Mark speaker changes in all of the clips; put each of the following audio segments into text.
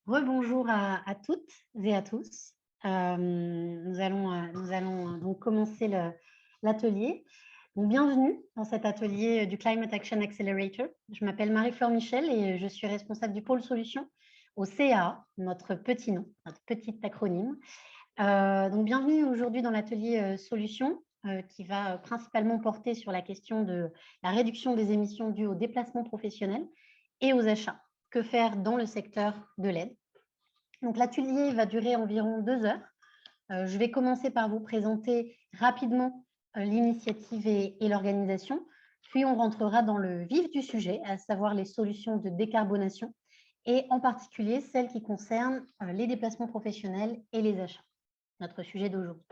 Speaker 1: Rebonjour à toutes et à tous. Nous allons donc commencer l'atelier. Donc, bienvenue dans cet atelier du Climate Action Accelerator. Je m'appelle Marie-Flore Michel et je suis responsable du pôle solutions au CAA, notre petit nom, notre petit acronyme. Donc, bienvenue aujourd'hui dans l'atelier solutions qui va principalement porter sur la question de la réduction des émissions dues aux déplacements professionnels et aux achats. Que faire dans le secteur de l'aide? Donc, l'atelier va durer environ 2 heures. Je vais commencer par vous présenter rapidement l'initiative et l'organisation, puis on rentrera dans le vif du sujet, à savoir les solutions de décarbonation, et en particulier celles qui concernent les déplacements professionnels et les achats, notre sujet d'aujourd'hui.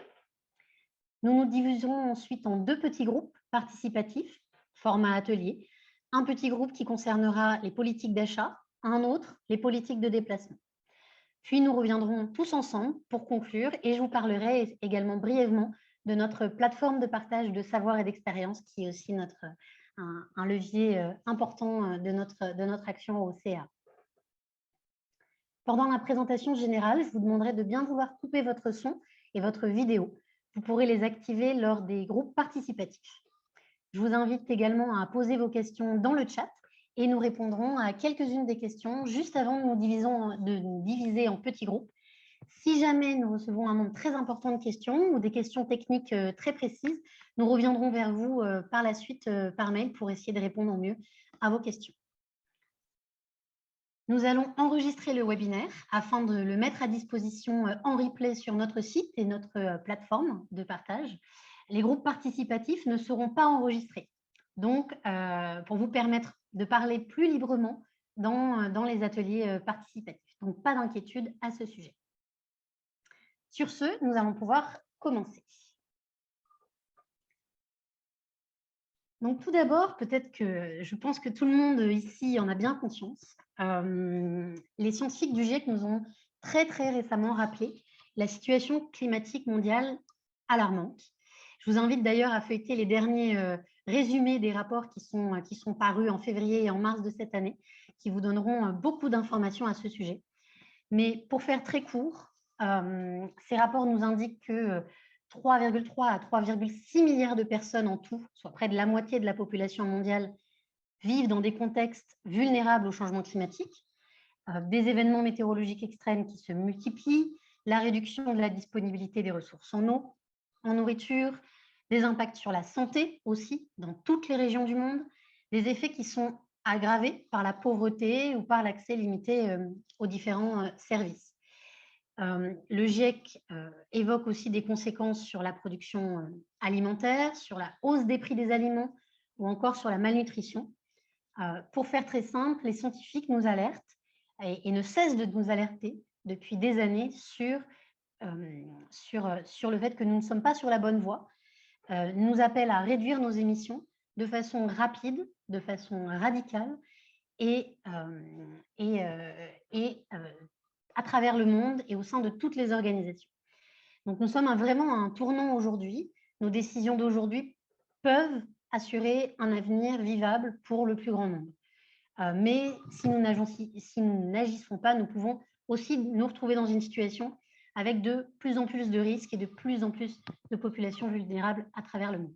Speaker 1: Nous nous diviserons ensuite en 2 petits groupes participatifs, format atelier, un petit groupe qui concernera les politiques d'achat, un autre, les politiques de déplacement. Puis nous reviendrons tous ensemble pour conclure et je vous parlerai également brièvement de notre plateforme de partage de savoir et d'expérience qui est aussi un levier important de notre action au CA. Pendant la présentation générale, je vous demanderai de bien vouloir couper votre son et votre vidéo. Vous pourrez les activer lors des groupes participatifs. Je vous invite également à poser vos questions dans le chat et nous répondrons à quelques-unes des questions juste avant de nous diviser en petits groupes. Si jamais nous recevons un nombre très important de questions ou des questions techniques très précises, nous reviendrons vers vous par la suite par mail pour essayer de répondre au mieux à vos questions. Nous allons enregistrer le webinaire afin de le mettre à disposition en replay sur notre site et notre plateforme de partage. Les groupes participatifs ne seront pas enregistrés. Donc, pour vous permettre de parler plus librement dans les ateliers participatifs. Donc, pas d'inquiétude à ce sujet. Sur ce, nous allons pouvoir commencer. Donc, tout d'abord, peut-être que je pense que tout le monde ici en a bien conscience. Les scientifiques du GIEC nous ont très récemment rappelé la situation climatique mondiale alarmante. Je vous invite d'ailleurs à feuilleter les derniers résumés des rapports qui sont parus en février et en mars de cette année, qui vous donneront beaucoup d'informations à ce sujet. Mais pour faire très court, ces rapports nous indiquent que 3,3 à 3,6 milliards de personnes en tout, soit près de la moitié de la population mondiale, vivent dans des contextes vulnérables au changement climatique, des événements météorologiques extrêmes qui se multiplient, la réduction de la disponibilité des ressources en eau, en nourriture, des impacts sur la santé aussi, dans toutes les régions du monde, des effets qui sont aggravés par la pauvreté ou par l'accès limité aux différents services. Le GIEC évoque aussi des conséquences sur la production alimentaire, sur la hausse des prix des aliments ou encore sur la malnutrition. Pour faire très simple, les scientifiques nous alertent et ne cessent de nous alerter depuis des années sur le fait que nous ne sommes pas sur la bonne voie, nous appellent à réduire nos émissions de façon rapide, de façon radicale et à travers le monde et au sein de toutes les organisations. Donc, nous sommes vraiment à un tournant aujourd'hui. Nos décisions d'aujourd'hui peuvent assurer un avenir vivable pour le plus grand nombre. Mais si nous n'agissons pas, nous pouvons aussi nous retrouver dans une situation avec de plus en plus de risques et de plus en plus de populations vulnérables à travers le monde.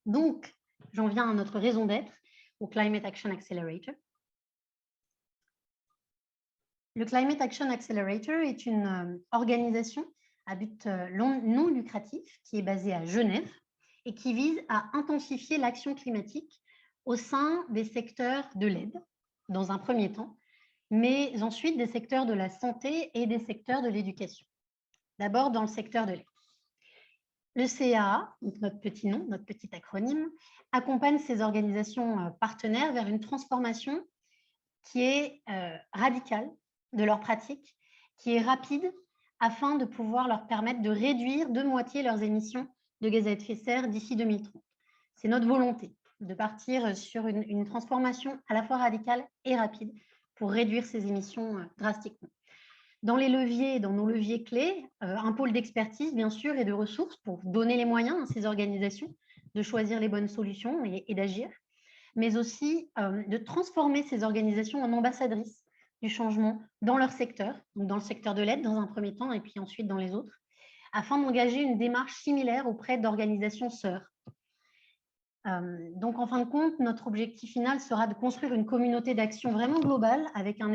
Speaker 1: Donc, j'en viens à notre raison d'être, au Climate Action Accelerator. Le Climate Action Accelerator est une organisation à but non lucratif qui est basée à Genève et qui vise à intensifier l'action climatique au sein des secteurs de l'aide, dans un premier temps, mais ensuite des secteurs de la santé et des secteurs de l'éducation. D'abord, dans le secteur de l'aide. Le CAA, donc notre petit nom, notre petit acronyme, accompagne ces organisations partenaires vers une transformation qui est radicale de leurs pratiques, qui est rapide, afin de pouvoir leur permettre de réduire de moitié leurs émissions de gaz à effet de serre d'ici 2030. C'est notre volonté de partir sur une transformation à la fois radicale et rapide pour réduire ces émissions drastiquement. Dans les leviers, dans nos leviers clés, un pôle d'expertise, bien sûr, et de ressources pour donner les moyens à ces organisations de choisir les bonnes solutions et d'agir, mais aussi de transformer ces organisations en ambassadrices du changement dans leur secteur, donc dans le secteur de l'aide dans un premier temps et puis ensuite dans les autres, afin d'engager une démarche similaire auprès d'organisations sœurs. Donc, en fin de compte, notre objectif final sera de construire une communauté d'action vraiment globale avec un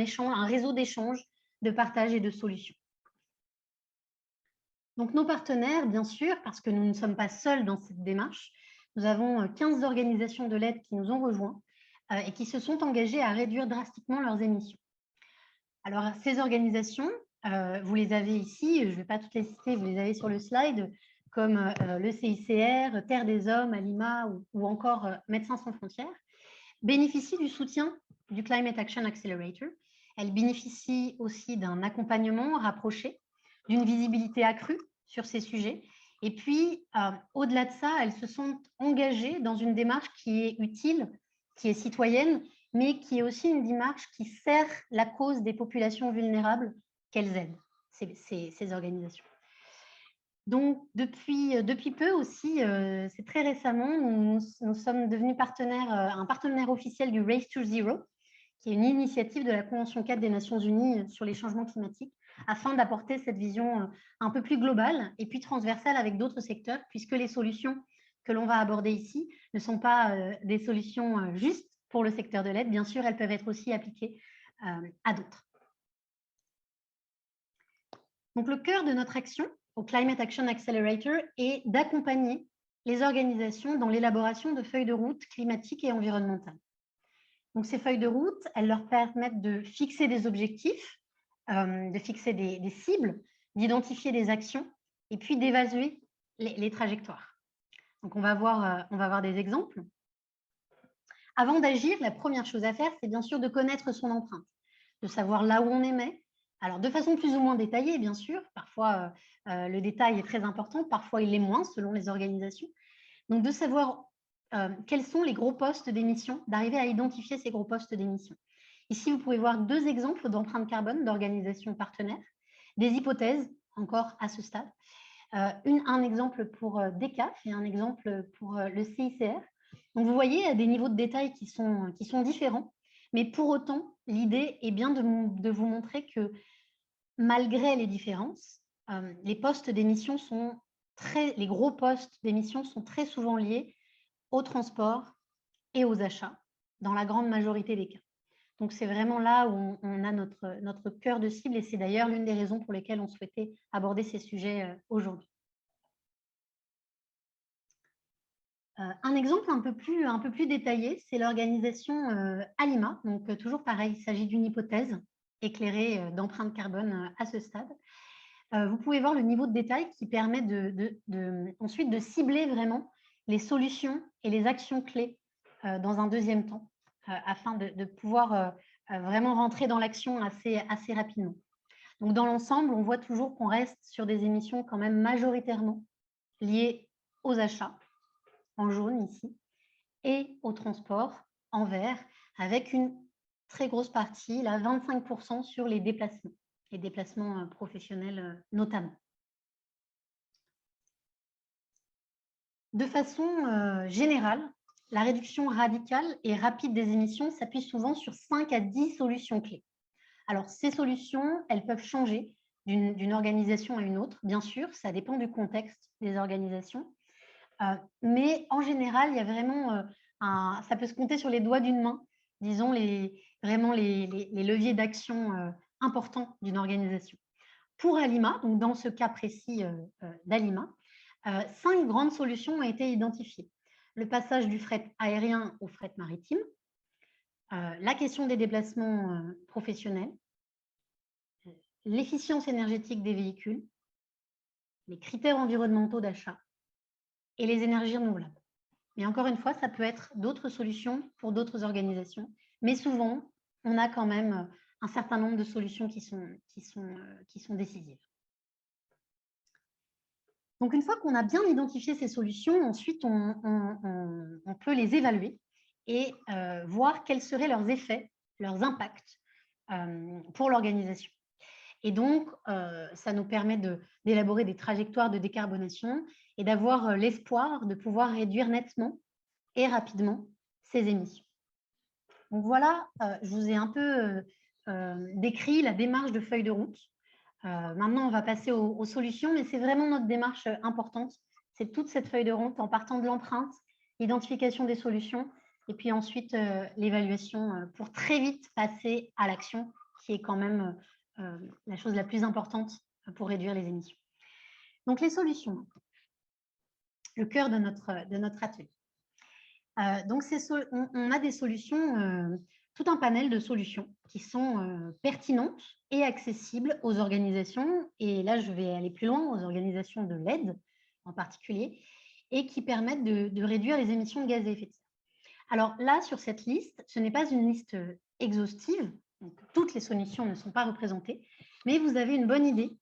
Speaker 1: réseau d'échanges, de partage et de solutions. Donc, nos partenaires, bien sûr, parce que nous ne sommes pas seuls dans cette démarche, nous avons 15 organisations de l'aide qui nous ont rejoints et qui se sont engagées à réduire drastiquement leurs émissions. Alors, ces organisations, vous les avez ici, je ne vais pas toutes les citer, vous les avez sur le slide, comme le CICR, Terre des Hommes, Alima ou encore Médecins sans frontières, bénéficient du soutien du Climate Action Accelerator. Elles bénéficient aussi d'un accompagnement rapproché, d'une visibilité accrue sur ces sujets. Et puis, au-delà de ça, elles se sont engagées dans une démarche qui est utile, qui est citoyenne, mais qui est aussi une démarche qui sert la cause des populations vulnérables qu'elles aident, ces organisations. Donc, depuis peu aussi, c'est très récemment, nous sommes devenus un partenaire officiel du Race to Zero, qui est une initiative de la Convention 4 des Nations Unies sur les changements climatiques, afin d'apporter cette vision un peu plus globale et puis transversale avec d'autres secteurs, puisque les solutions que l'on va aborder ici ne sont pas des solutions justes pour le secteur de l'aide. Bien sûr, elles peuvent être aussi appliquées à d'autres. Donc, le cœur de notre action au Climate Action Accelerator est d'accompagner les organisations dans l'élaboration de feuilles de route climatiques et environnementales. Donc, ces feuilles de route, elles leur permettent de fixer des objectifs, de fixer des cibles, d'identifier des actions et puis d'évaluer les trajectoires. Donc, on va voir des exemples. Avant d'agir, la première chose à faire, c'est bien sûr de connaître son empreinte, de savoir là où on émet. Alors, de façon plus ou moins détaillée, bien sûr. Parfois, le détail est très important, parfois il l'est moins selon les organisations. Donc, de savoir quels sont les gros postes d'émissions, d'arriver à identifier ces gros postes d'émissions. Ici, vous pouvez voir deux exemples d'empreintes carbone d'organisations partenaires, des hypothèses encore à ce stade. Un exemple pour DECAF et un exemple pour le CICR. Donc, vous voyez, il y a des niveaux de détail qui sont différents, mais pour autant, l'idée est bien de vous montrer que malgré les différences, les postes d'émission les gros postes d'émission sont très souvent liés au transport et aux achats, dans la grande majorité des cas. Donc, c'est vraiment là où on a notre cœur de cible et c'est d'ailleurs l'une des raisons pour lesquelles on souhaitait aborder ces sujets aujourd'hui. Un exemple un peu plus détaillé, c'est l'organisation Alima. Donc, toujours pareil, il s'agit d'une hypothèse éclairée d'empreinte carbone à ce stade. Vous pouvez voir le niveau de détail qui permet ensuite de cibler vraiment les solutions et les actions clés dans un deuxième temps, afin de pouvoir vraiment rentrer dans l'action assez rapidement. Donc, dans l'ensemble, on voit toujours qu'on reste sur des émissions quand même majoritairement liées aux achats, en jaune ici, et au transport, en vert, avec une très grosse partie, là, 25% sur les déplacements professionnels notamment. De façon générale, la réduction radicale et rapide des émissions s'appuie souvent sur 5 à 10 solutions clés. Alors, ces solutions, elles peuvent changer d'une organisation à une autre, bien sûr, ça dépend du contexte des organisations. Mais en général, il y a vraiment, ça peut se compter sur les doigts d'une main, disons, vraiment les leviers d'action importants d'une organisation. Pour Alima, donc dans ce cas précis d'Alima, 5 grandes solutions ont été identifiées. Le passage du fret aérien au fret maritime, la question des déplacements professionnels, l'efficience énergétique des véhicules, les critères environnementaux d'achat et les énergies renouvelables. Mais encore une fois, ça peut être d'autres solutions pour d'autres organisations, mais souvent, on a quand même un certain nombre de solutions qui sont décisives. Donc, une fois qu'on a bien identifié ces solutions, ensuite, on peut les évaluer et voir quels seraient leurs effets, leurs impacts pour l'organisation. Et donc, ça nous permet d'élaborer des trajectoires de décarbonation et d'avoir l'espoir de pouvoir réduire nettement et rapidement ces émissions. Donc voilà, je vous ai un peu décrit la démarche de feuille de route. Maintenant, on va passer aux solutions, mais c'est vraiment notre démarche importante. C'est toute cette feuille de route en partant de l'empreinte, l'identification des solutions, et puis ensuite l'évaluation pour très vite passer à l'action, qui est quand même la chose la plus importante pour réduire les émissions. Donc, les solutions, le cœur de notre atelier. Donc, on a des solutions, tout un panel de solutions qui sont pertinentes et accessibles aux organisations. Et là, je vais aller plus loin, aux organisations de l'aide en particulier, et qui permettent de réduire les émissions de gaz à effet de serre. Alors là, sur cette liste, ce n'est pas une liste exhaustive, donc toutes les solutions ne sont pas représentées, mais vous avez une bonne idée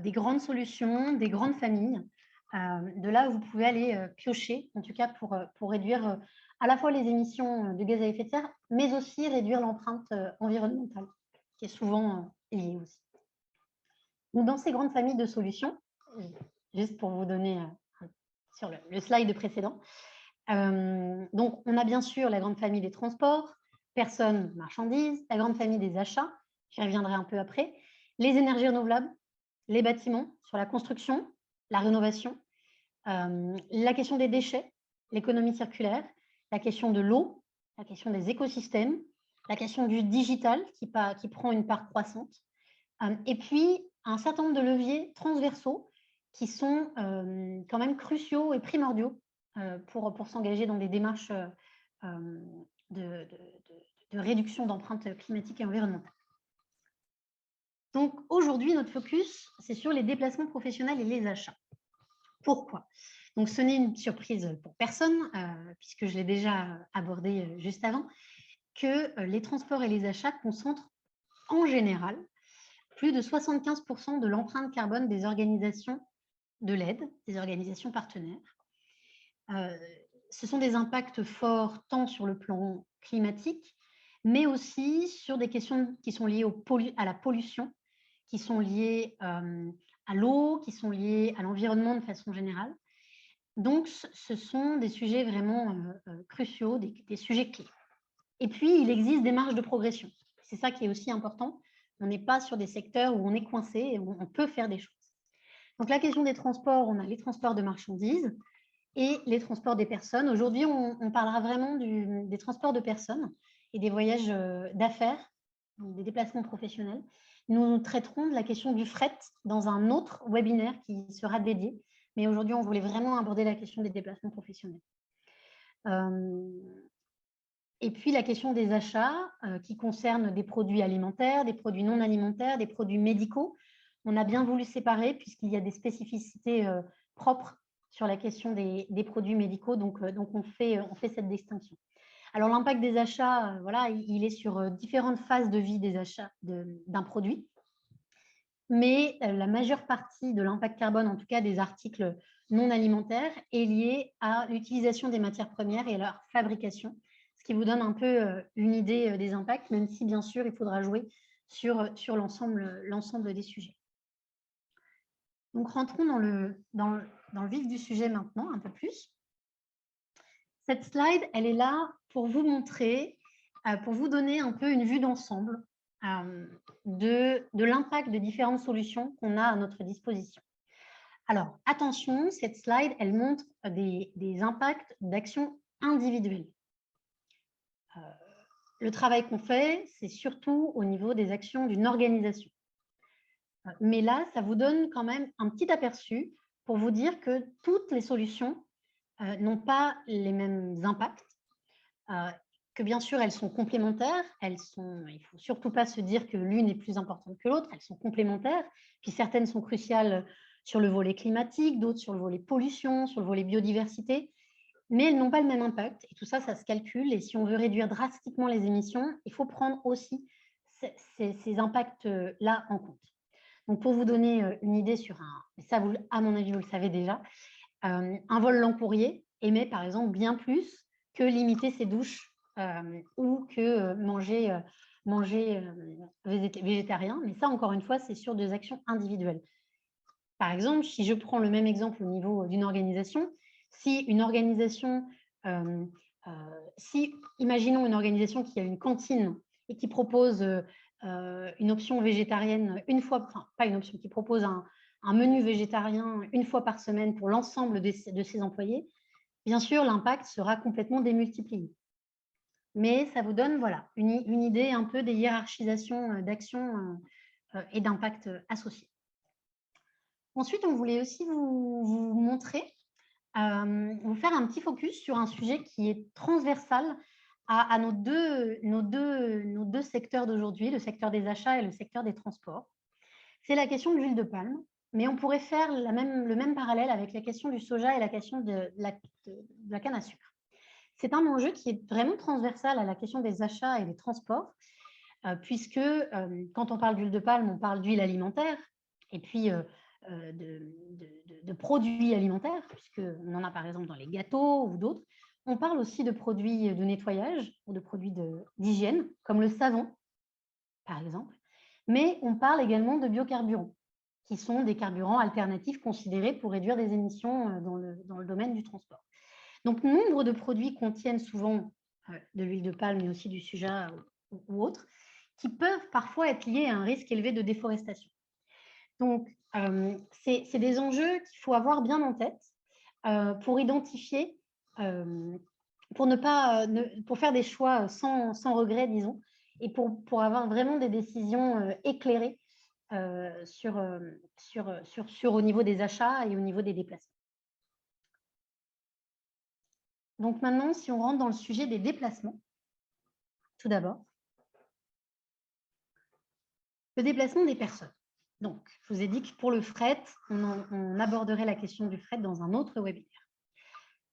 Speaker 1: des grandes solutions, des grandes familles. De là, vous pouvez aller piocher, en tout cas pour réduire à la fois les émissions de gaz à effet de serre, mais aussi réduire l'empreinte environnementale, qui est souvent liée aussi. Donc, dans ces grandes familles de solutions, juste pour vous donner sur le slide précédent, donc on a bien sûr la grande famille des transports, personnes, marchandises, la grande famille des achats, j'y reviendrai un peu après, les énergies renouvelables, les bâtiments, sur la construction, la rénovation, la question des déchets, l'économie circulaire, la question de l'eau, la question des écosystèmes, la question du digital qui prend une part croissante, et puis un certain nombre de leviers transversaux qui sont quand même cruciaux et primordiaux pour s'engager dans des démarches de réduction d'empreinte climatique et environnementale. Donc aujourd'hui, notre focus, c'est sur les déplacements professionnels et les achats. Pourquoi? Donc ce n'est une surprise pour personne, puisque je l'ai déjà abordé juste avant, que les transports et les achats concentrent en général plus de 75% de l'empreinte carbone des organisations de l'aide, des organisations partenaires. Ce sont des impacts forts tant sur le plan climatique, mais aussi sur des questions qui sont liées à la pollution, qui sont liées à l'eau, qui sont liées à l'environnement de façon générale. Donc, ce sont des sujets vraiment cruciaux, des sujets clés. Et puis, il existe des marges de progression. C'est ça qui est aussi important. On n'est pas sur des secteurs où on est coincé et où on peut faire des choses. Donc, la question des transports, on a les transports de marchandises et les transports des personnes. Aujourd'hui, on parlera vraiment des transports de personnes et des voyages d'affaires, des déplacements professionnels. Nous traiterons de la question du fret dans un autre webinaire qui sera dédié. Mais aujourd'hui, on voulait vraiment aborder la question des déplacements professionnels. Et puis, la question des achats qui concernent des produits alimentaires, des produits non alimentaires, des produits médicaux. On a bien voulu séparer puisqu'il y a des spécificités propres sur la question des produits médicaux. Donc on fait cette distinction. Alors, l'impact des achats, voilà, il est sur différentes phases de vie des achats d'un produit. Mais la majeure partie de l'impact carbone, en tout cas des articles non alimentaires, est liée à l'utilisation des matières premières et à leur fabrication, ce qui vous donne un peu une idée des impacts, même si bien sûr il faudra jouer sur l'ensemble des sujets. Donc rentrons dans le vif du sujet maintenant, un peu plus. Cette slide, elle est là pour vous montrer, pour vous donner un peu une vue d'ensemble de l'impact de différentes solutions qu'on a à notre disposition. Alors, attention, cette slide, elle montre des impacts d'actions individuelles. Le travail qu'on fait, c'est surtout au niveau des actions d'une organisation. Mais là, ça vous donne quand même un petit aperçu pour vous dire que toutes les solutions n'ont pas les mêmes impacts, que bien sûr, elles sont complémentaires. Il ne faut surtout pas se dire que l'une est plus importante que l'autre. Elles sont complémentaires. Puis certaines sont cruciales sur le volet climatique, d'autres sur le volet pollution, sur le volet biodiversité. Mais elles n'ont pas le même impact. Et tout ça, ça se calcule. Et si on veut réduire drastiquement les émissions, il faut prendre aussi ces impacts-là en compte. Donc, pour vous donner une idée sur ça, à mon avis, vous le savez déjà, un vol long courrier émet par exemple bien plus que limiter ses douches ou que manger végétarien. Mais ça, encore une fois, c'est sur des actions individuelles. Par exemple, si je prends le même exemple au niveau d'une organisation, si une organisation, imaginons une organisation qui a une cantine et qui propose une option végétarienne une fois, enfin pas une option, qui propose un menu végétarien une fois par semaine pour l'ensemble de ses employés, bien sûr, l'impact sera complètement démultiplié. Mais ça vous donne voilà, une idée un peu des hiérarchisations d'actions et d'impact associés. Ensuite, on voulait aussi vous montrer, vous faire un petit focus sur un sujet qui est transversal à nos deux secteurs d'aujourd'hui, le secteur des achats et le secteur des transports. C'est la question de l'huile de palme, mais on pourrait faire le même parallèle avec la question du soja et la question de la canne à sucre. C'est un enjeu qui est vraiment transversal à la question des achats et des transports, puisque quand on parle d'huile de palme, on parle d'huile alimentaire, et puis de produits alimentaires, puisqu'on en a par exemple dans les gâteaux ou d'autres. On parle aussi de produits de nettoyage ou de produits d'hygiène, comme le savon, par exemple. Mais on parle également de biocarburants, qui sont des carburants alternatifs considérés pour réduire des émissions dans le domaine du transport. Donc, nombre de produits contiennent souvent de l'huile de palme, mais aussi du soja ou autres, qui peuvent parfois être liés à un risque élevé de déforestation. Donc, c'est des enjeux qu'il faut avoir bien en tête pour identifier, pour faire des choix sans regret, disons, et pour avoir vraiment des décisions éclairées au niveau des achats et au niveau des déplacements. Donc maintenant, si on rentre dans le sujet des déplacements, tout d'abord, le déplacement des personnes. Donc, je vous ai dit que pour le fret, on aborderait la question du fret dans un autre webinaire.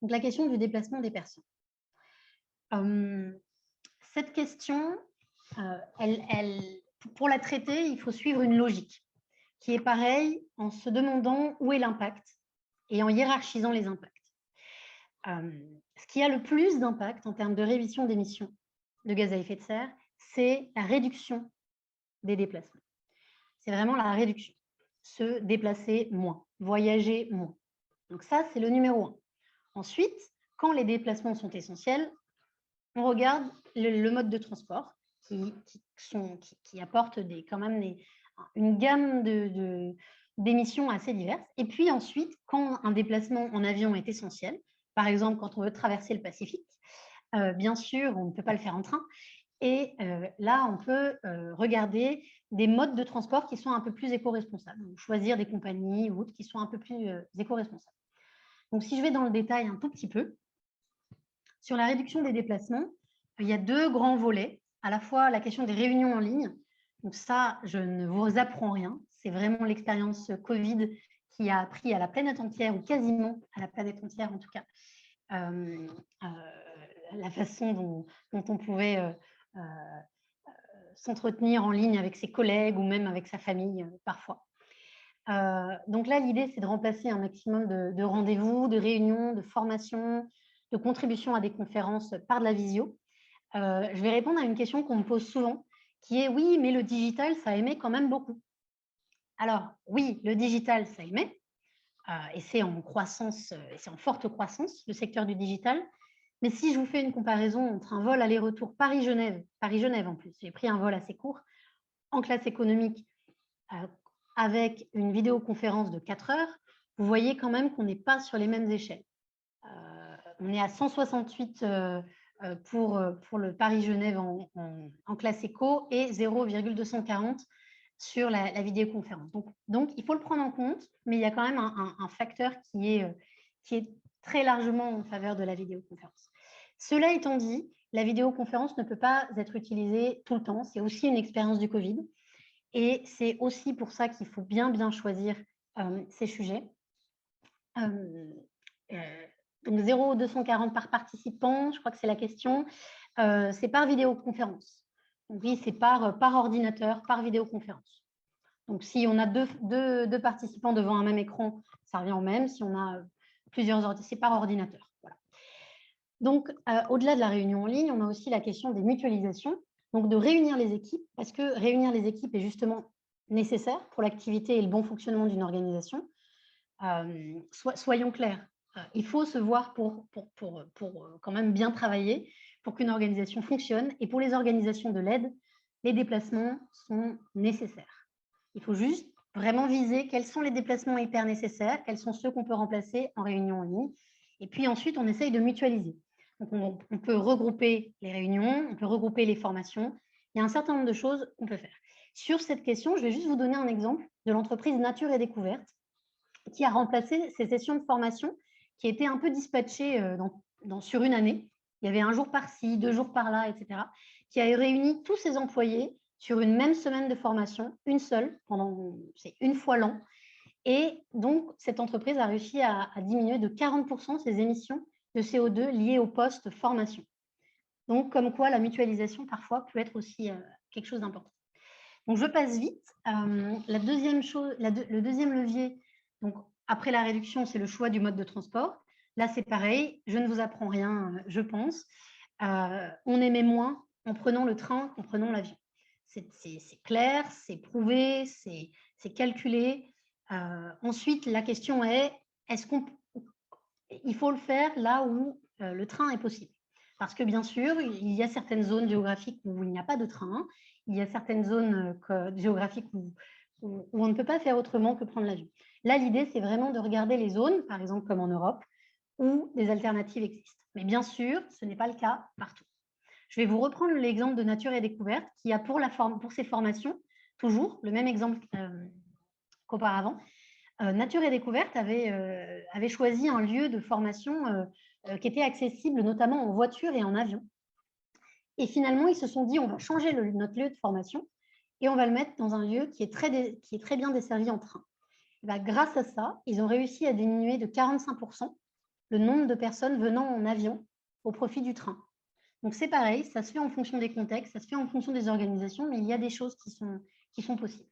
Speaker 1: Donc, la question du déplacement des personnes. Cette question, pour la traiter, il faut suivre une logique qui est pareille en se demandant où est l'impact et en hiérarchisant les impacts. Ce qui a le plus d'impact en termes de réduction d'émissions de gaz à effet de serre, c'est la réduction des déplacements. C'est vraiment la réduction. Se déplacer moins, voyager moins. Donc ça, c'est le numéro 1. Ensuite, quand les déplacements sont essentiels, on regarde le mode de transport qui apporte quand même une gamme d'émissions assez diverses. Et puis ensuite, quand un déplacement en avion est essentiel, par exemple quand on veut traverser le Pacifique, bien sûr, on ne peut pas le faire en train. Et là, on peut regarder des modes de transport qui sont un peu plus éco-responsables. Donc, choisir des compagnies ou autres qui sont un peu plus éco-responsables. Donc, si je vais dans le détail un tout petit peu, sur la réduction des déplacements, il y a 2 grands volets. À la fois la question des réunions en ligne. Donc ça, je ne vous apprends rien. C'est vraiment l'expérience Covid qui a appris à la planète entière, ou quasiment à la planète entière en tout cas, la façon dont on pouvait s'entretenir en ligne avec ses collègues ou même avec sa famille parfois. Donc là, l'idée, c'est de remplacer un maximum de rendez-vous, de réunions, de formations, de contributions à des conférences par de la visio. Je vais répondre à une question qu'on me pose souvent, qui est « oui, mais le digital, ça émet quand même beaucoup ». Alors oui, le digital, ça émet, et c'est en croissance, c'est en forte croissance, le secteur du digital. Mais si je vous fais une comparaison entre un vol aller-retour Paris-Genève en plus, j'ai pris un vol assez court, en classe économique, avec une vidéoconférence de 4 heures, vous voyez quand même qu'on n'est pas sur les mêmes échelles. On est à 168 pour le Paris-Genève en classe éco et 0,240 sur la vidéoconférence. Donc, il faut le prendre en compte, mais il y a quand même un facteur qui est très largement en faveur de la vidéoconférence. Cela étant dit, la vidéoconférence ne peut pas être utilisée tout le temps. C'est aussi une expérience du Covid. Et c'est aussi pour ça qu'il faut bien choisir ces sujets. Donc 0,240 par participant, je crois que c'est la question. C'est par vidéoconférence. Donc oui, c'est par ordinateur, par vidéoconférence. Donc si on a deux participants devant un même écran, ça revient au même. Si on a plusieurs ordinateurs, c'est par ordinateur. Voilà. Donc au-delà de la réunion en ligne, on a aussi la question des mutualisations. Donc de réunir les équipes, parce que réunir les équipes est justement nécessaire pour l'activité et le bon fonctionnement d'une organisation. Soyons clairs, il faut se voir pour quand même bien travailler, pour qu'une organisation fonctionne. Et pour les organisations de l'aide, les déplacements sont nécessaires. Il faut juste vraiment viser quels sont les déplacements hyper nécessaires, quels sont ceux qu'on peut remplacer en réunion en ligne. Et puis ensuite, on essaye de mutualiser. Donc, on peut regrouper les réunions, on peut regrouper les formations. Il y a un certain nombre de choses qu'on peut faire. Sur cette question, je vais juste vous donner un exemple de l'entreprise Nature et Découverte qui a remplacé ces sessions de formation qui étaient un peu dispatchées sur une année. Il y avait un jour par-ci, 2 jours par-là, etc., qui a réuni tous ses employés sur une même semaine de formation, une seule, c'est une fois l'an. Et donc, cette entreprise a réussi à diminuer de 40% ses émissions de CO2 liées au poste formation. Donc, comme quoi la mutualisation, parfois, peut être aussi quelque chose d'important. Donc, je passe vite. Le deuxième levier, donc, après la réduction, c'est le choix du mode de transport. Là, c'est pareil, je ne vous apprends rien, je pense. On émet moins en prenant le train qu'en prenant l'avion. C'est clair, c'est prouvé, c'est calculé. Ensuite, la question est, il faut le faire là où le train est possible. Parce que bien sûr, il y a certaines zones géographiques où il n'y a pas de train, il y a certaines zones géographiques où on ne peut pas faire autrement que prendre l'avion. Là, l'idée, c'est vraiment de regarder les zones, par exemple comme en Europe, où des alternatives existent. Mais bien sûr, ce n'est pas le cas partout. Je vais vous reprendre l'exemple de Nature et Découverte, qui a pour ses formations, toujours le même exemple qu'auparavant. Nature et Découverte avait choisi un lieu de formation qui était accessible notamment en voiture et en avion. Et finalement, ils se sont dit, on va changer notre lieu de formation et on va le mettre dans un lieu qui est très bien desservi en train. Et bien, grâce à ça, ils ont réussi à diminuer de 45% le nombre de personnes venant en avion au profit du train. Donc c'est pareil, ça se fait en fonction des contextes, ça se fait en fonction des organisations, mais il y a des choses qui sont possibles.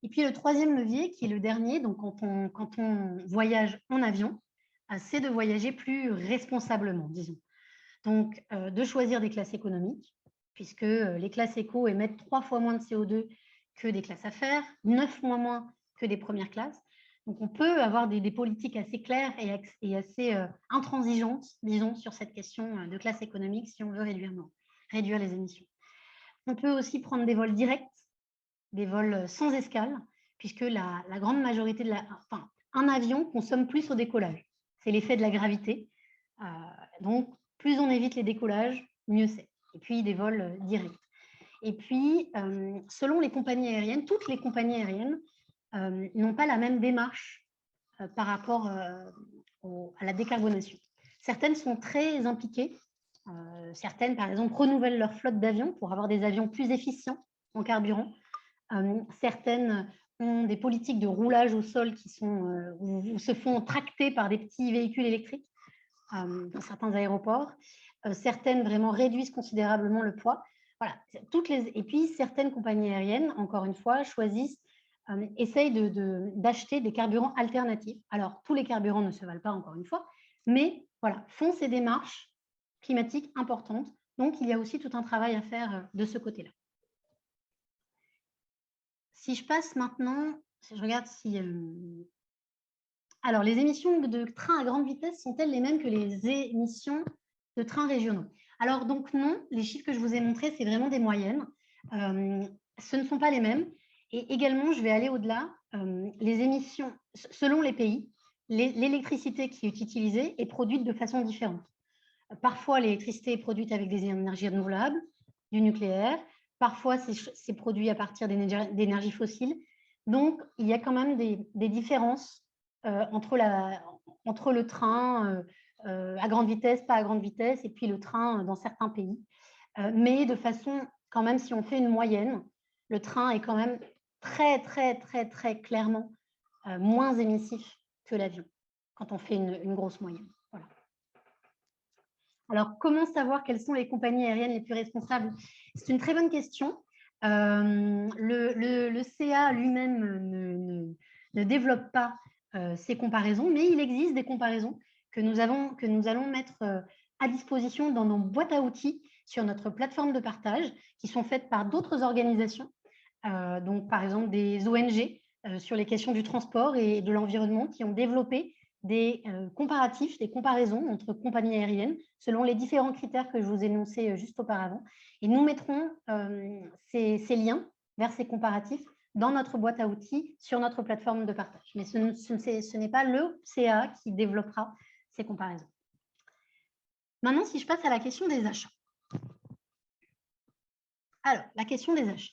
Speaker 1: Et puis le troisième levier, qui est le dernier, donc quand on voyage en avion, c'est de voyager plus responsablement, disons. Donc de choisir des classes économiques, puisque les classes éco émettent 3 fois moins de CO2 que des classes affaires, 9 fois moins que des premières classes. Donc on peut avoir des politiques assez claires et assez intransigeantes, disons, sur cette question de classe économique si on veut réduire les émissions. On peut aussi prendre des vols directs, des vols sans escale, puisque la grande majorité un avion consomme plus au décollage. C'est l'effet de la gravité. Donc, plus on évite les décollages, mieux c'est. Et puis, des vols directs. Et puis, selon les compagnies aériennes, toutes les compagnies aériennes n'ont pas la même démarche par rapport à la décarbonation. Certaines sont très impliquées. Certaines, par exemple, renouvellent leur flotte d'avions pour avoir des avions plus efficients en carburant. Certaines ont des politiques de roulage au sol qui se font tracter par des petits véhicules électriques dans certains aéroports. Certaines vraiment réduisent considérablement le poids. Voilà. Et puis, certaines compagnies aériennes, encore une fois, essayent d'acheter des carburants alternatifs. Alors, tous les carburants ne se valent pas, encore une fois, mais voilà, font ces démarches climatiques importantes. Donc, il y a aussi tout un travail à faire de ce côté-là. Si je passe maintenant, si je regarde si... Alors, les émissions de trains à grande vitesse sont-elles les mêmes que les émissions de trains régionaux? Alors, donc non, les chiffres que je vous ai montrés, c'est vraiment des moyennes. Ce ne sont pas les mêmes. Et également, je vais aller au-delà. Les émissions, selon les pays, l'électricité qui est utilisée est produite de façon différente. Parfois, l'électricité est produite avec des énergies renouvelables, du nucléaire. Parfois, c'est produit à partir d'énergies fossiles. Donc, il y a quand même des différences entre le train à grande vitesse, pas à grande vitesse, et puis le train dans certains pays. Mais de façon, quand même, si on fait une moyenne, le train est quand même très, très, très, très clairement moins émissif que l'avion, quand on fait une grosse moyenne. Voilà. Alors, comment savoir quelles sont les compagnies aériennes les plus responsables? C'est une très bonne question. Le CA lui-même ne développe pas ces comparaisons, mais il existe des comparaisons que nous allons mettre à disposition dans nos boîtes à outils sur notre plateforme de partage, qui sont faites par d'autres organisations, donc par exemple des ONG sur les questions du transport et de l'environnement, qui ont développé des comparatifs, des comparaisons entre compagnies aériennes selon les différents critères que je vous ai énoncés juste auparavant. Et nous mettrons ces liens vers ces comparatifs dans notre boîte à outils sur notre plateforme de partage. Mais ce n'est pas le CA qui développera ces comparaisons. Maintenant, si je passe à la question des achats. Alors, la question des achats.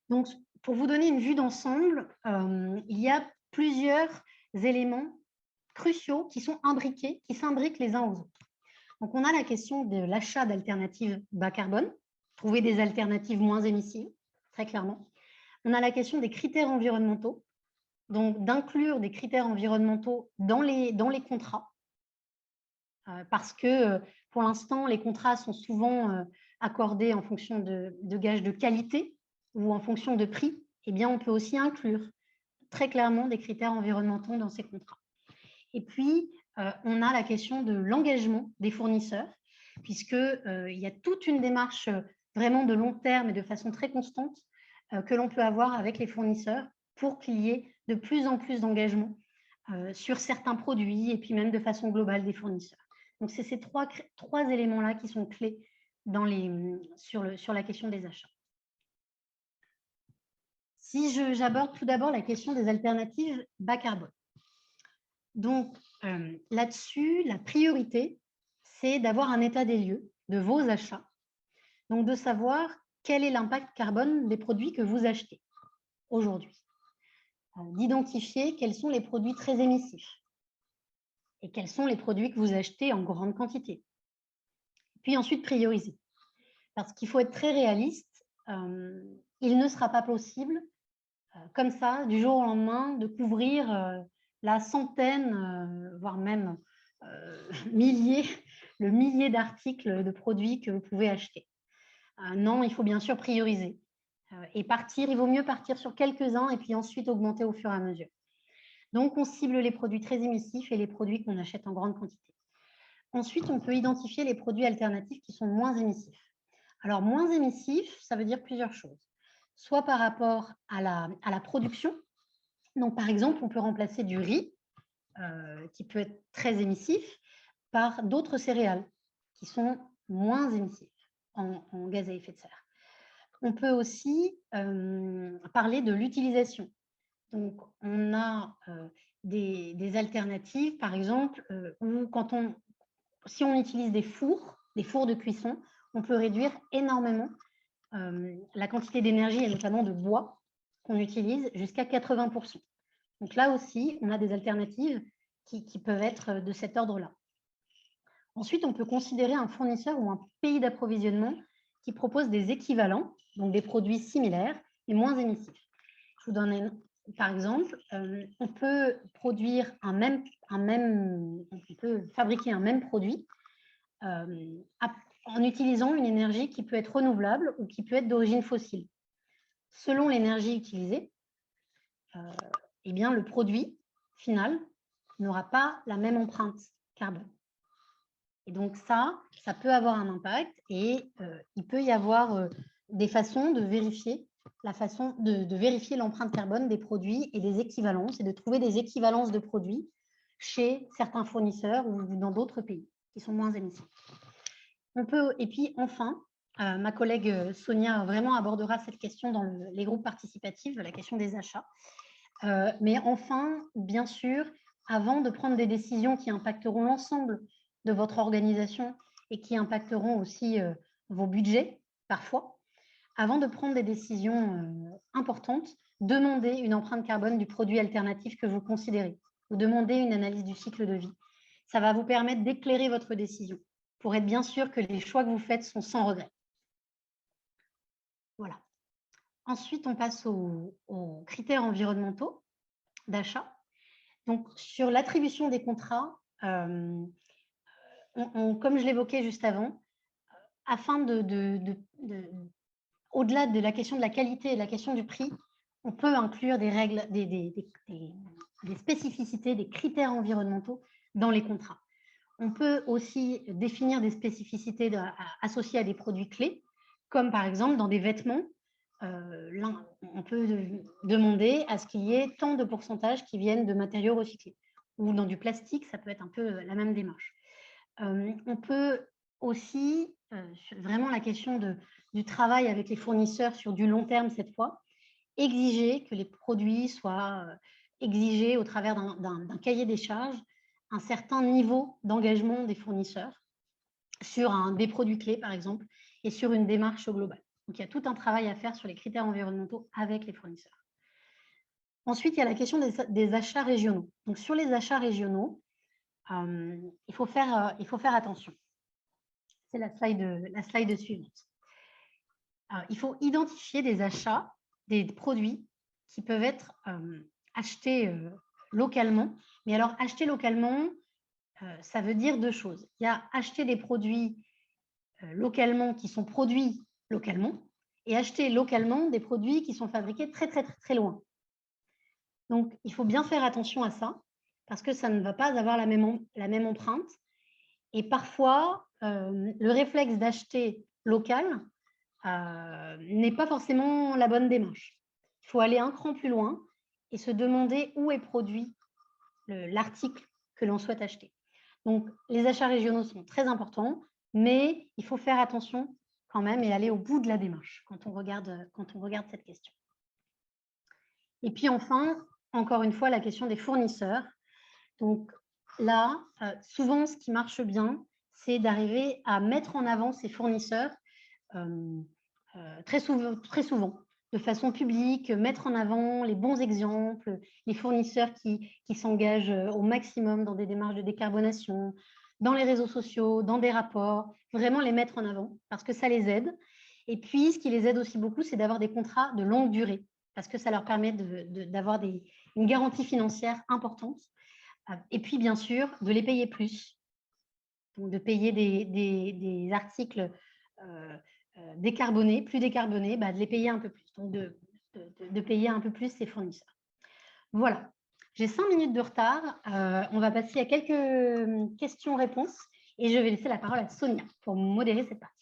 Speaker 1: Donc, pour vous donner une vue d'ensemble, il y a plusieurs éléments cruciaux qui sont imbriqués, qui s'imbriquent les uns aux autres. Donc, on a la question de l'achat d'alternatives bas carbone, trouver des alternatives moins émissives, très clairement. On a la question des critères environnementaux, donc d'inclure des critères environnementaux dans les contrats, parce que pour l'instant, les contrats sont souvent accordés en fonction de gages de qualité ou en fonction de prix. Eh bien, on peut aussi inclure très clairement des critères environnementaux dans ces contrats. Et puis, on a la question de l'engagement des fournisseurs, puisqu'il y a toute une démarche vraiment de long terme et de façon très constante que l'on peut avoir avec les fournisseurs pour qu'il y ait de plus en plus d'engagement sur certains produits et puis même de façon globale des fournisseurs. Donc, c'est ces trois éléments-là qui sont clés sur la question des achats. Si j'aborde tout d'abord la question des alternatives bas carbone. Donc, là-dessus, la priorité, c'est d'avoir un état des lieux de vos achats. Donc, de savoir quel est l'impact carbone des produits que vous achetez aujourd'hui. D'identifier quels sont les produits très émissifs et quels sont les produits que vous achetez en grande quantité. Puis ensuite, prioriser. Parce qu'il faut être très réaliste, il ne sera pas possible, comme ça, du jour au lendemain, de couvrir la centaine, voire même le millier d'articles de produits que vous pouvez acheter. Non, il faut bien sûr prioriser. Et il vaut mieux partir sur quelques-uns et puis ensuite augmenter au fur et à mesure. Donc, on cible les produits très émissifs et les produits qu'on achète en grande quantité. Ensuite, on peut identifier les produits alternatifs qui sont moins émissifs. Alors, moins émissifs, ça veut dire plusieurs choses. Soit par rapport à la production. Donc, par exemple, on peut remplacer du riz, qui peut être très émissif, par d'autres céréales qui sont moins émissifs en gaz à effet de serre. On peut aussi parler de l'utilisation. Donc, on a des alternatives, par exemple, où si on utilise des fours de cuisson, on peut réduire énormément la quantité d'énergie et notamment de bois qu'on utilise jusqu'à 80%. Donc là aussi, on a des alternatives qui peuvent être de cet ordre-là. Ensuite, on peut considérer un fournisseur ou un pays d'approvisionnement qui propose des équivalents, donc des produits similaires et moins émissifs. Je vous donne par exemple, on peut fabriquer un même produit en utilisant une énergie qui peut être renouvelable ou qui peut être d'origine fossile. Selon l'énergie utilisée, eh bien, le produit final n'aura pas la même empreinte carbone. Et donc ça peut avoir un impact et il peut y avoir des façons de vérifier vérifier l'empreinte carbone des produits et des équivalences et de trouver des équivalences de produits chez certains fournisseurs ou dans d'autres pays qui sont moins émissifs. Et puis enfin, ma collègue Sonia vraiment abordera cette question dans les groupes participatifs, la question des achats. Mais enfin, bien sûr, avant de prendre des décisions qui impacteront l'ensemble de votre organisation et qui impacteront aussi vos budgets, parfois, avant de prendre des décisions importantes, demandez une empreinte carbone du produit alternatif que vous considérez ou demandez une analyse du cycle de vie. Ça va vous permettre d'éclairer votre décision pour être bien sûr que les choix que vous faites sont sans regret. Voilà. Ensuite, on passe aux critères environnementaux d'achat. Donc, sur l'attribution des contrats, comme je l'évoquais juste avant, afin au-delà de la question de la qualité et de la question du prix, on peut inclure des règles, des spécificités, des critères environnementaux dans les contrats. On peut aussi définir des spécificités associées à des produits clés, comme par exemple dans des vêtements, on peut demander à ce qu'il y ait tant de pourcentages qui viennent de matériaux recyclés. ou dans du plastique, ça peut être un peu la même démarche. On peut aussi, vraiment la question du travail avec les fournisseurs sur du long terme cette fois, exiger que les produits soient exigés au travers d'un cahier des charges, un certain niveau d'engagement des fournisseurs sur des produits clés, par exemple, et sur une démarche globale. Donc, il y a tout un travail à faire sur les critères environnementaux avec les fournisseurs. Ensuite, il y a la question des achats régionaux. Donc, sur les achats régionaux, il faut faire attention. C'est la slide suivante. Il faut identifier des achats, des produits qui peuvent être achetés localement. Mais alors, acheter localement, ça veut dire deux choses. Il y a acheter des produits localement qui sont produits localement et acheter localement des produits qui sont fabriqués très, très, très, très loin. Donc, il faut bien faire attention à ça parce que ça ne va pas avoir la même empreinte. Et parfois, le réflexe d'acheter local n'est pas forcément la bonne démarche. Il faut aller un cran plus loin et se demander où est produit l'article que l'on souhaite acheter. Donc, les achats régionaux sont très importants, mais il faut faire attention quand même et aller au bout de la démarche quand on regarde cette question. Et puis enfin, encore une fois, la question des fournisseurs. Donc là, souvent, ce qui marche bien, c'est d'arriver à mettre en avant ces fournisseurs très souvent, de façon publique, mettre en avant les bons exemples, les fournisseurs qui s'engagent au maximum dans des démarches de décarbonation, dans les réseaux sociaux, dans des rapports, vraiment les mettre en avant parce que ça les aide. Et puis, ce qui les aide aussi beaucoup, c'est d'avoir des contrats de longue durée parce que ça leur permet d'avoir une garantie financière importante. Et puis, bien sûr, de les payer plus, donc de payer des articles décarbonés, plus décarbonés, de les payer un peu plus, donc de payer un peu plus ces fournisseurs. Voilà, j'ai 5 minutes de retard. On va passer à quelques questions-réponses et je vais laisser la parole à Sonia pour modérer cette partie.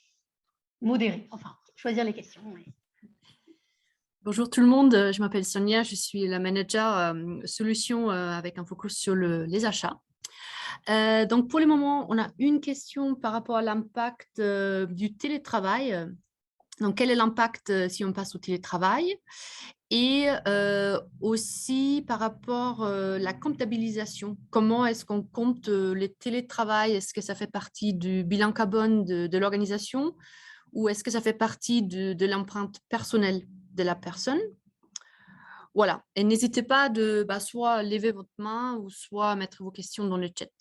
Speaker 1: Modérer, enfin, choisir les questions. Ouais.
Speaker 2: Bonjour tout le monde, je m'appelle Sonia, je suis la manager solution avec un focus sur les achats. Donc pour le moment, on a une question par rapport à l'impact du télétravail. Donc quel est l'impact si on passe au télétravail? Et aussi par rapport à la comptabilisation, comment est-ce qu'on compte les télétravail? Est-ce que ça fait partie du bilan carbone de l'organisation ou est-ce que ça fait partie de l'empreinte personnelle de la personne? Voilà, et n'hésitez pas de soit lever votre main ou soit mettre vos questions dans le chat.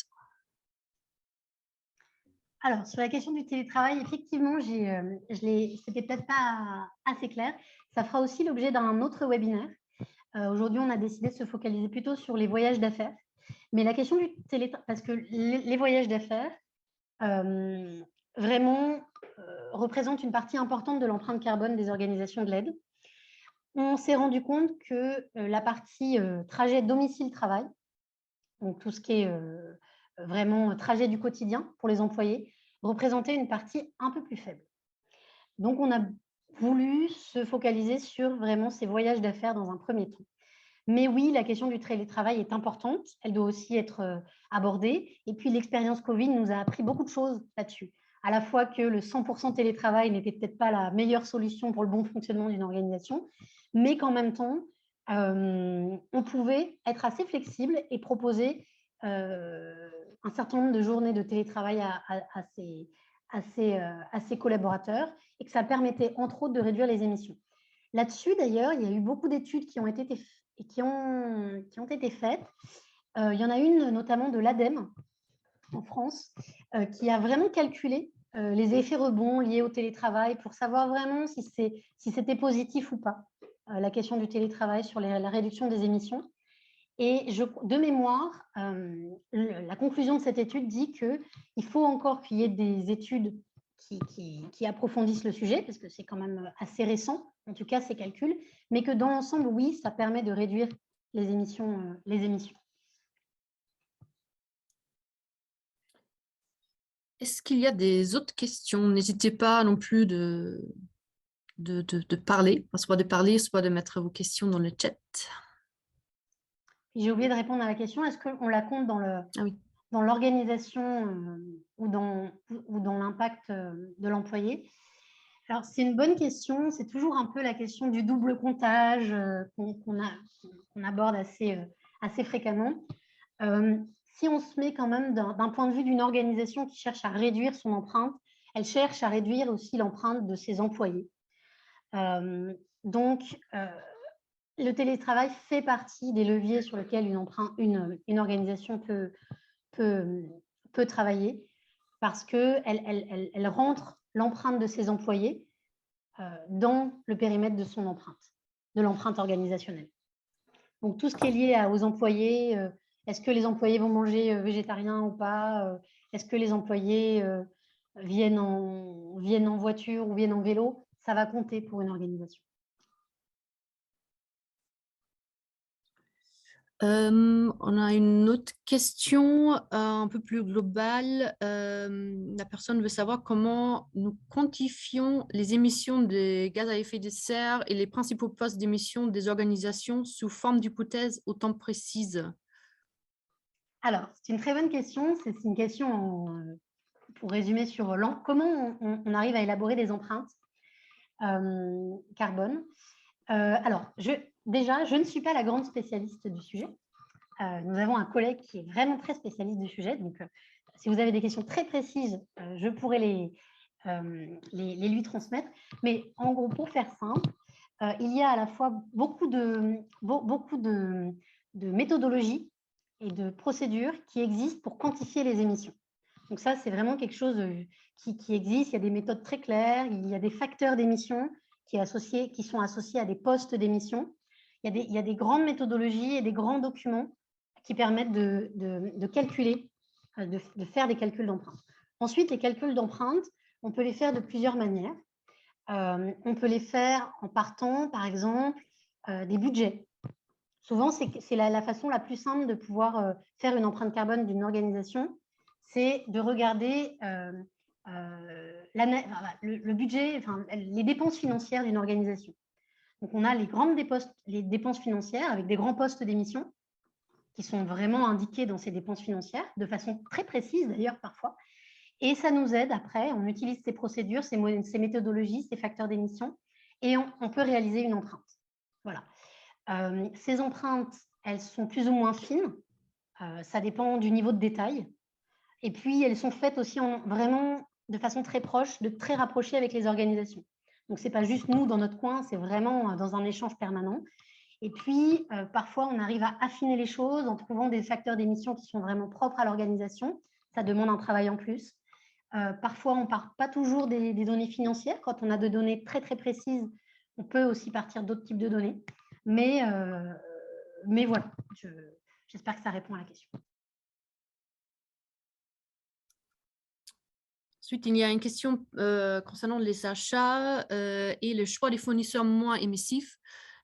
Speaker 1: Alors, sur la question du télétravail, effectivement, c'était peut-être pas assez clair. Ça fera aussi l'objet d'un autre webinaire. Aujourd'hui, on a décidé de se focaliser plutôt sur les voyages d'affaires. Mais la question du télétravail, parce que les voyages d'affaires, vraiment représentent une partie importante de l'empreinte carbone des organisations de l'aide. On s'est rendu compte que la partie trajet domicile-travail, donc tout ce qui est vraiment trajet du quotidien pour les employés, représentait une partie un peu plus faible. Donc, on a voulu se focaliser sur vraiment ces voyages d'affaires dans un premier temps. Mais oui, la question du télétravail est importante. Elle doit aussi être abordée. Et puis, l'expérience Covid nous a appris beaucoup de choses là-dessus. À la fois que le 100% télétravail n'était peut-être pas la meilleure solution pour le bon fonctionnement d'une organisation, mais qu'en même temps, on pouvait être assez flexible et proposer un certain nombre de journées de télétravail à ses collaborateurs et que ça permettait, entre autres, de réduire les émissions. Là-dessus, d'ailleurs, il y a eu beaucoup d'études qui ont été faites. Il y en a une notamment de l'ADEME en France qui a vraiment calculé les effets rebonds liés au télétravail pour savoir vraiment si c'était positif ou pas, la question du télétravail sur la réduction des émissions. Et de mémoire, la conclusion de cette étude dit qu'il faut encore qu'il y ait des études qui approfondissent le sujet, parce que c'est quand même assez récent, en tout cas ces calculs, mais que dans l'ensemble, oui, ça permet de réduire les émissions.
Speaker 2: Est-ce qu'il y a des autres questions? N'hésitez pas non plus de parler, soit de parler, soit de mettre vos questions dans le chat.
Speaker 1: J'ai oublié de répondre à la question, est-ce qu'on la compte dans l'organisation ou dans l'impact de l'employé? Alors, c'est une bonne question. C'est toujours un peu la question du double comptage qu'on aborde assez fréquemment. Si on se met quand même d'un point de vue d'une organisation qui cherche à réduire son empreinte, elle cherche à réduire aussi l'empreinte de ses employés. Donc, le télétravail fait partie des leviers sur lesquels une organisation peut travailler parce qu'elle rentre l'empreinte de ses employés dans le périmètre de son empreinte, de l'empreinte organisationnelle. Donc, tout ce qui est lié aux employés, est-ce que les employés vont manger végétarien ou pas? Est-ce que les employés viennent en voiture ou viennent en vélo? Ça va compter pour une organisation.
Speaker 2: On a une autre question un peu plus globale. La personne veut savoir comment nous quantifions les émissions de gaz à effet de serre et les principaux postes d'émission des organisations sous forme d'hypothèses autant précises.
Speaker 1: Alors, c'est une très bonne question. C'est une question, pour résumer, sur comment on arrive à élaborer des empreintes carbone. Alors, déjà, je ne suis pas la grande spécialiste du sujet. Nous avons un collègue qui est vraiment très spécialiste du sujet. Donc, si vous avez des questions très précises, je pourrais les lui transmettre. Mais en gros, pour faire simple, il y a à la fois beaucoup de méthodologies et de procédures qui existent pour quantifier les émissions. Donc ça, c'est vraiment quelque chose qui existe. Il y a des méthodes très claires. Il y a des facteurs d'émission qui sont associés à des postes d'émission. Il y a des grandes méthodologies et des grands documents qui permettent de calculer, de faire des calculs d'empreinte. Ensuite, les calculs d'empreinte, on peut les faire de plusieurs manières. On peut les faire en partant, par exemple, des budgets. Souvent, c'est la façon la plus simple de pouvoir faire une empreinte carbone d'une organisation, c'est de regarder le budget, enfin, les dépenses financières d'une organisation. Donc, on a les dépenses financières avec des grands postes d'émission qui sont vraiment indiqués dans ces dépenses financières, de façon très précise d'ailleurs parfois. Et ça nous aide après, on utilise ces procédures, ces méthodologies, ces facteurs d'émission, et on peut réaliser une empreinte. Voilà. Ces empreintes, elles sont plus ou moins fines, ça dépend du niveau de détail. Et puis, elles sont faites aussi vraiment de façon très proche, très rapprochée avec les organisations. Donc, ce n'est pas juste nous dans notre coin, c'est vraiment dans un échange permanent. Et puis, parfois, on arrive à affiner les choses en trouvant des facteurs d'émission qui sont vraiment propres à l'organisation. Ça demande un travail en plus. Parfois, on ne part pas toujours des données financières. Quand on a des données très, très précises, on peut aussi partir d'autres types de données. Mais voilà, j'espère que ça répond à la question.
Speaker 2: Ensuite, il y a une question concernant les achats et le choix des fournisseurs moins émissifs.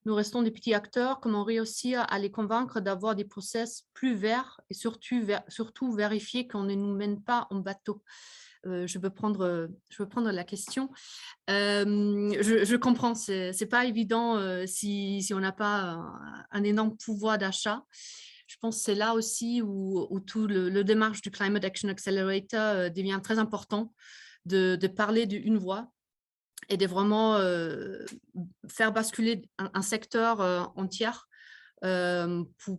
Speaker 2: Nous restons des petits acteurs. Comment réussir à les convaincre d'avoir des process plus verts et surtout vérifier qu'on ne nous mène pas en bateau? Je veux prendre la question. Je comprends, c'est pas évident si on n'a pas un énorme pouvoir d'achat. Je pense que c'est là aussi où tout le démarche du Climate Action Accelerator devient très important, de parler d'une voix et de vraiment faire basculer un secteur entier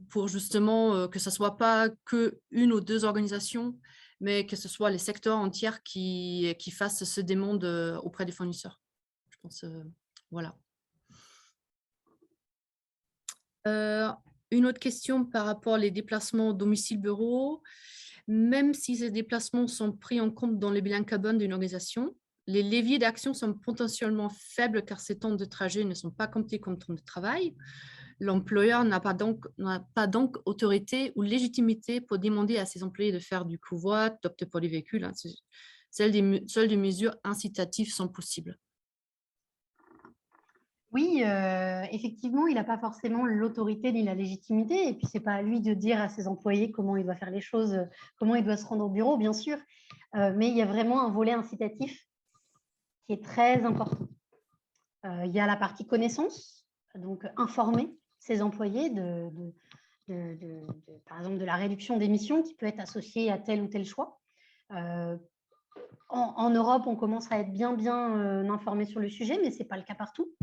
Speaker 2: pour justement que ce ne soit pas qu'une ou deux organisations, mais que ce soit les secteurs entiers qui fassent ce demande auprès des fournisseurs. Je pense, voilà. Une autre question par rapport aux déplacements domicile-bureau. Même si ces déplacements sont pris en compte dans le bilan carbone d'une organisation, les leviers d'action sont potentiellement faibles car ces temps de trajet ne sont pas comptés comme temps de travail. L'employeur n'a pas donc autorité ou légitimité pour demander à ses employés de faire du covoit, d'opter pour les véhicules. Seules des mesures incitatives sont possibles.
Speaker 1: Oui, effectivement, il n'a pas forcément l'autorité ni la légitimité. Et puis, ce n'est pas à lui de dire à ses employés comment il doit faire les choses, comment il doit se rendre au bureau, bien sûr. Mais il y a vraiment un volet incitatif qui est très important. Il y a la partie connaissance, donc informer ses employés par exemple, de la réduction d'émissions qui peut être associée à tel ou tel choix. En Europe, on commence à être bien informé sur le sujet, mais ce n'est pas le cas partout.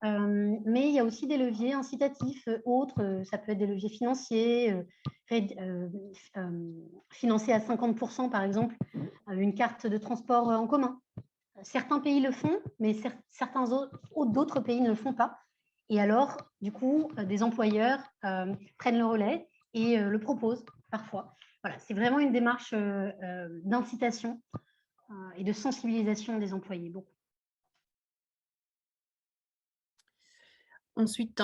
Speaker 1: Mais il y a aussi des leviers incitatifs autres, ça peut être des leviers financiers, financer à 50% par exemple une carte de transport en commun. Certains pays le font, mais certains d'autres pays ne le font pas. Et alors, du coup, des employeurs prennent le relais et le proposent parfois. Voilà, c'est vraiment une démarche d'incitation et de sensibilisation des employés. Beaucoup.
Speaker 2: Ensuite,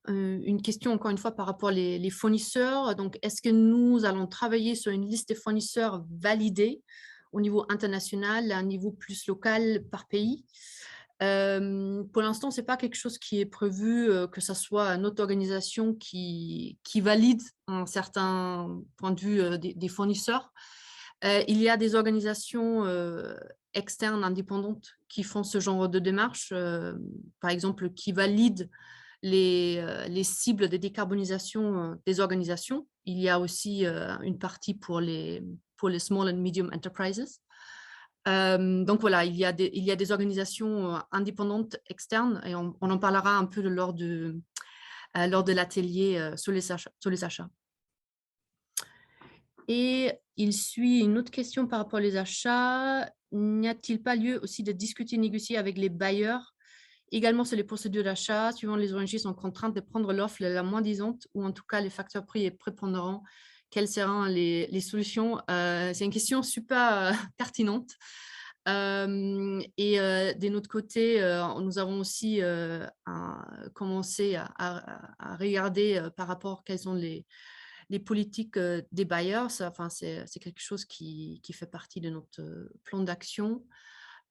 Speaker 2: une question encore une fois par rapport les fournisseurs. Donc, est-ce que nous allons travailler sur une liste de fournisseurs validés au niveau international, à un niveau plus local par pays? Pour l'instant, ce n'est pas quelque chose qui est prévu, que ce soit notre organisation qui valide un certain point de vue des fournisseurs. Il y a des organisations externes, indépendantes, qui font ce genre de démarche, par exemple, qui valident les cibles de décarbonisation des organisations. Il y a aussi une partie pour les small and medium enterprises. Donc voilà, il y a des organisations indépendantes externes et on en parlera un peu lors de l'atelier sur les achats. Et il suit une autre question par rapport aux achats. N'y a-t-il pas lieu aussi de discuter, négocier avec les bailleurs également sur les procédures d'achat, suivant les ONG sont contraintes de prendre l'offre la moins disante ou en tout cas les facteurs prix est prépondérant. Quelles seront les solutions? C'est une question super pertinente. Et de notre côté, nous avons aussi commencé à regarder par rapport quelles sont les politiques des bailleurs. C'est quelque chose qui fait partie de notre plan d'action.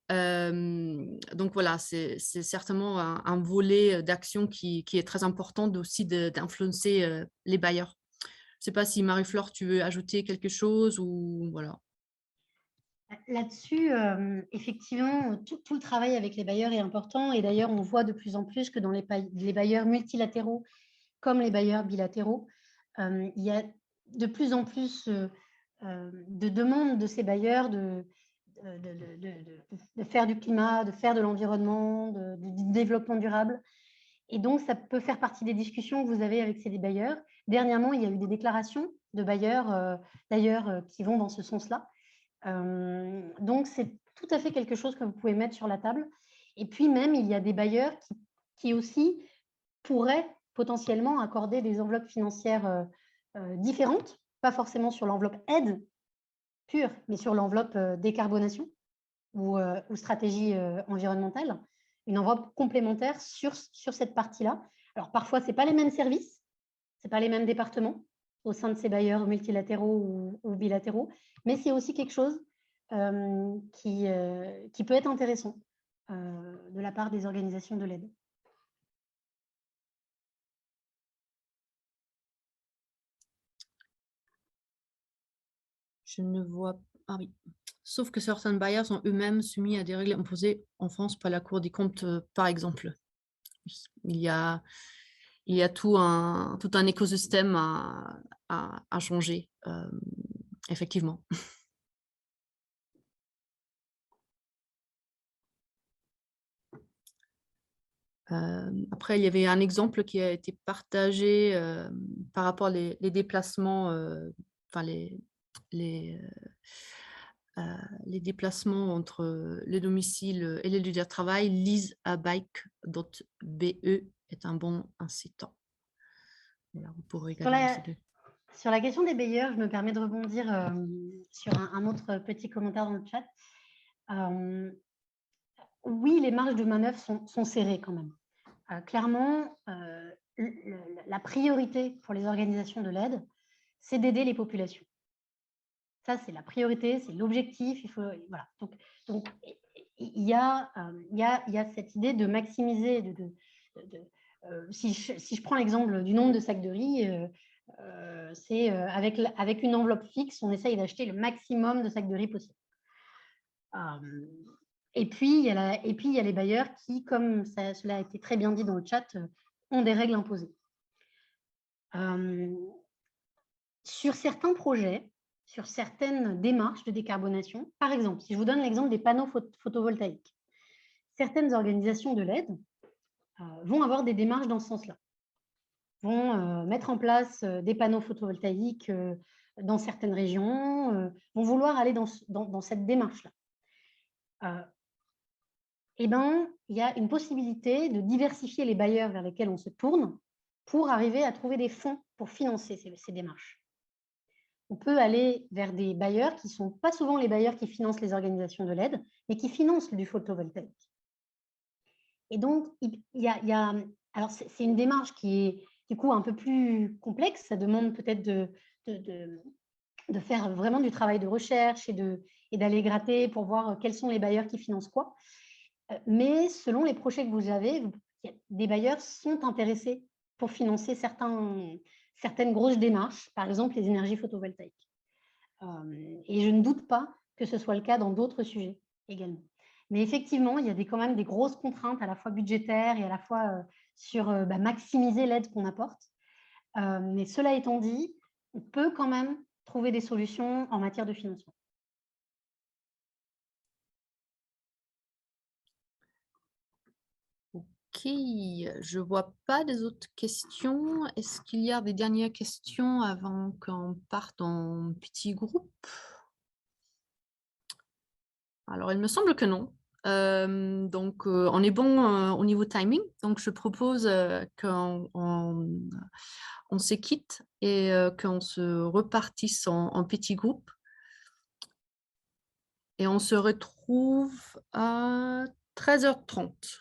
Speaker 2: Donc voilà, c'est certainement un volet d'action qui est très important aussi d'influencer les bailleurs. Je ne sais pas si Marie-Flore, tu veux ajouter quelque chose ou voilà.
Speaker 1: Là-dessus, effectivement, tout le travail avec les bailleurs est important. Et d'ailleurs, on voit de plus en plus que dans les bailleurs multilatéraux comme les bailleurs bilatéraux, il y a de plus en plus de demandes de ces bailleurs de faire du climat, de faire de l'environnement, du développement durable. Et donc, ça peut faire partie des discussions que vous avez avec ces bailleurs. Dernièrement, il y a eu des déclarations de bailleurs, d'ailleurs, qui vont dans ce sens-là. Donc, c'est tout à fait quelque chose que vous pouvez mettre sur la table. Et puis même, il y a des bailleurs qui aussi pourraient potentiellement accorder des enveloppes financières différentes, pas forcément sur l'enveloppe aide pure, mais sur l'enveloppe décarbonation ou stratégie environnementale, une enveloppe complémentaire sur cette partie-là. Alors parfois, ce n'est pas les mêmes services, ce n'est pas les mêmes départements au sein de ces bailleurs multilatéraux ou bilatéraux, mais c'est aussi quelque chose qui peut être intéressant de la part des organisations de l'aide.
Speaker 2: Je ne vois pas. Ah oui. Sauf que certains bailleurs sont eux-mêmes soumis à des règles imposées en France par la Cour des comptes, par exemple. Il y a tout un écosystème à changer, effectivement. Après, il y avait un exemple qui a été partagé par rapport aux déplacements, enfin les déplacements entre le domicile et le lieu de travail. leaseabike.be est un bon incitant. Voilà, vous pourrez
Speaker 1: sur la question des bailleurs, je me permets de rebondir sur un autre petit commentaire dans le chat. Oui, les marges de manœuvre sont serrées quand même. Clairement, la priorité pour les organisations de l'aide, c'est d'aider les populations. Ça, c'est la priorité, c'est l'objectif. Voilà. Donc, il y a cette idée de maximiser. Si je prends l'exemple du nombre de sacs de riz, c'est avec une enveloppe fixe, on essaye d'acheter le maximum de sacs de riz possible. Et puis, il y a les bailleurs qui, comme cela a été très bien dit dans le chat, ont des règles imposées. Sur certains projets, sur certaines démarches de décarbonation, par exemple, si je vous donne l'exemple des panneaux photovoltaïques, certaines organisations de l'aide vont avoir des démarches dans ce sens-là, vont mettre en place des panneaux photovoltaïques dans certaines régions, vont vouloir aller dans cette démarche-là. Eh ben, il y a une possibilité de diversifier les bailleurs vers lesquels on se tourne pour arriver à trouver des fonds pour financer ces démarches. On peut aller vers des bailleurs qui ne sont pas souvent les bailleurs qui financent les organisations de l'aide, mais qui financent du photovoltaïque. Et donc, alors c'est une démarche qui est du coup un peu plus complexe, ça demande peut-être de faire vraiment du travail de recherche et d'aller gratter pour voir quels sont les bailleurs qui financent quoi. Mais selon les projets que vous avez, des bailleurs sont intéressés pour financer certaines grosses démarches, par exemple les énergies photovoltaïques. Et je ne doute pas que ce soit le cas dans d'autres sujets également. Mais effectivement, il y a quand même des grosses contraintes à la fois budgétaires et à la fois sur maximiser l'aide qu'on apporte. Mais cela étant dit, on peut quand même trouver des solutions en matière de financement.
Speaker 2: Ok, je ne vois pas des autres questions. Est-ce qu'il y a des dernières questions avant qu'on parte en petit groupe? Alors, il me semble que non. Donc, on est bon au niveau timing. Donc, je propose qu'on se quitte et qu'on se repartisse en petit groupe. Et on se retrouve à 13h30.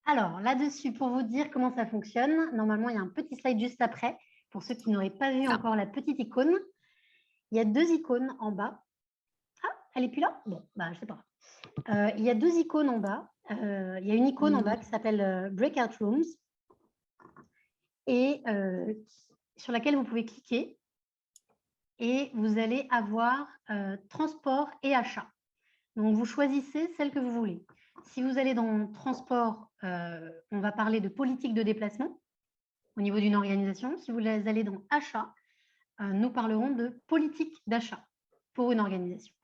Speaker 1: Alors, là-dessus, pour vous dire comment ça fonctionne, normalement, il y a un petit slide juste après. Pour ceux qui n'auraient pas vu encore la petite icône, il y a 2 icônes en bas. Ah, elle n'est plus là? Bon, je ne sais pas. Il y a 2 icônes en bas. Il y a une icône en bas qui s'appelle Breakout Rooms et sur laquelle vous pouvez cliquer et vous allez avoir transport et achat. Donc, vous choisissez celle que vous voulez. Si vous allez dans transport, on va parler de politique de déplacement au niveau d'une organisation. Si vous allez dans achat, nous parlerons de politique d'achat pour une organisation.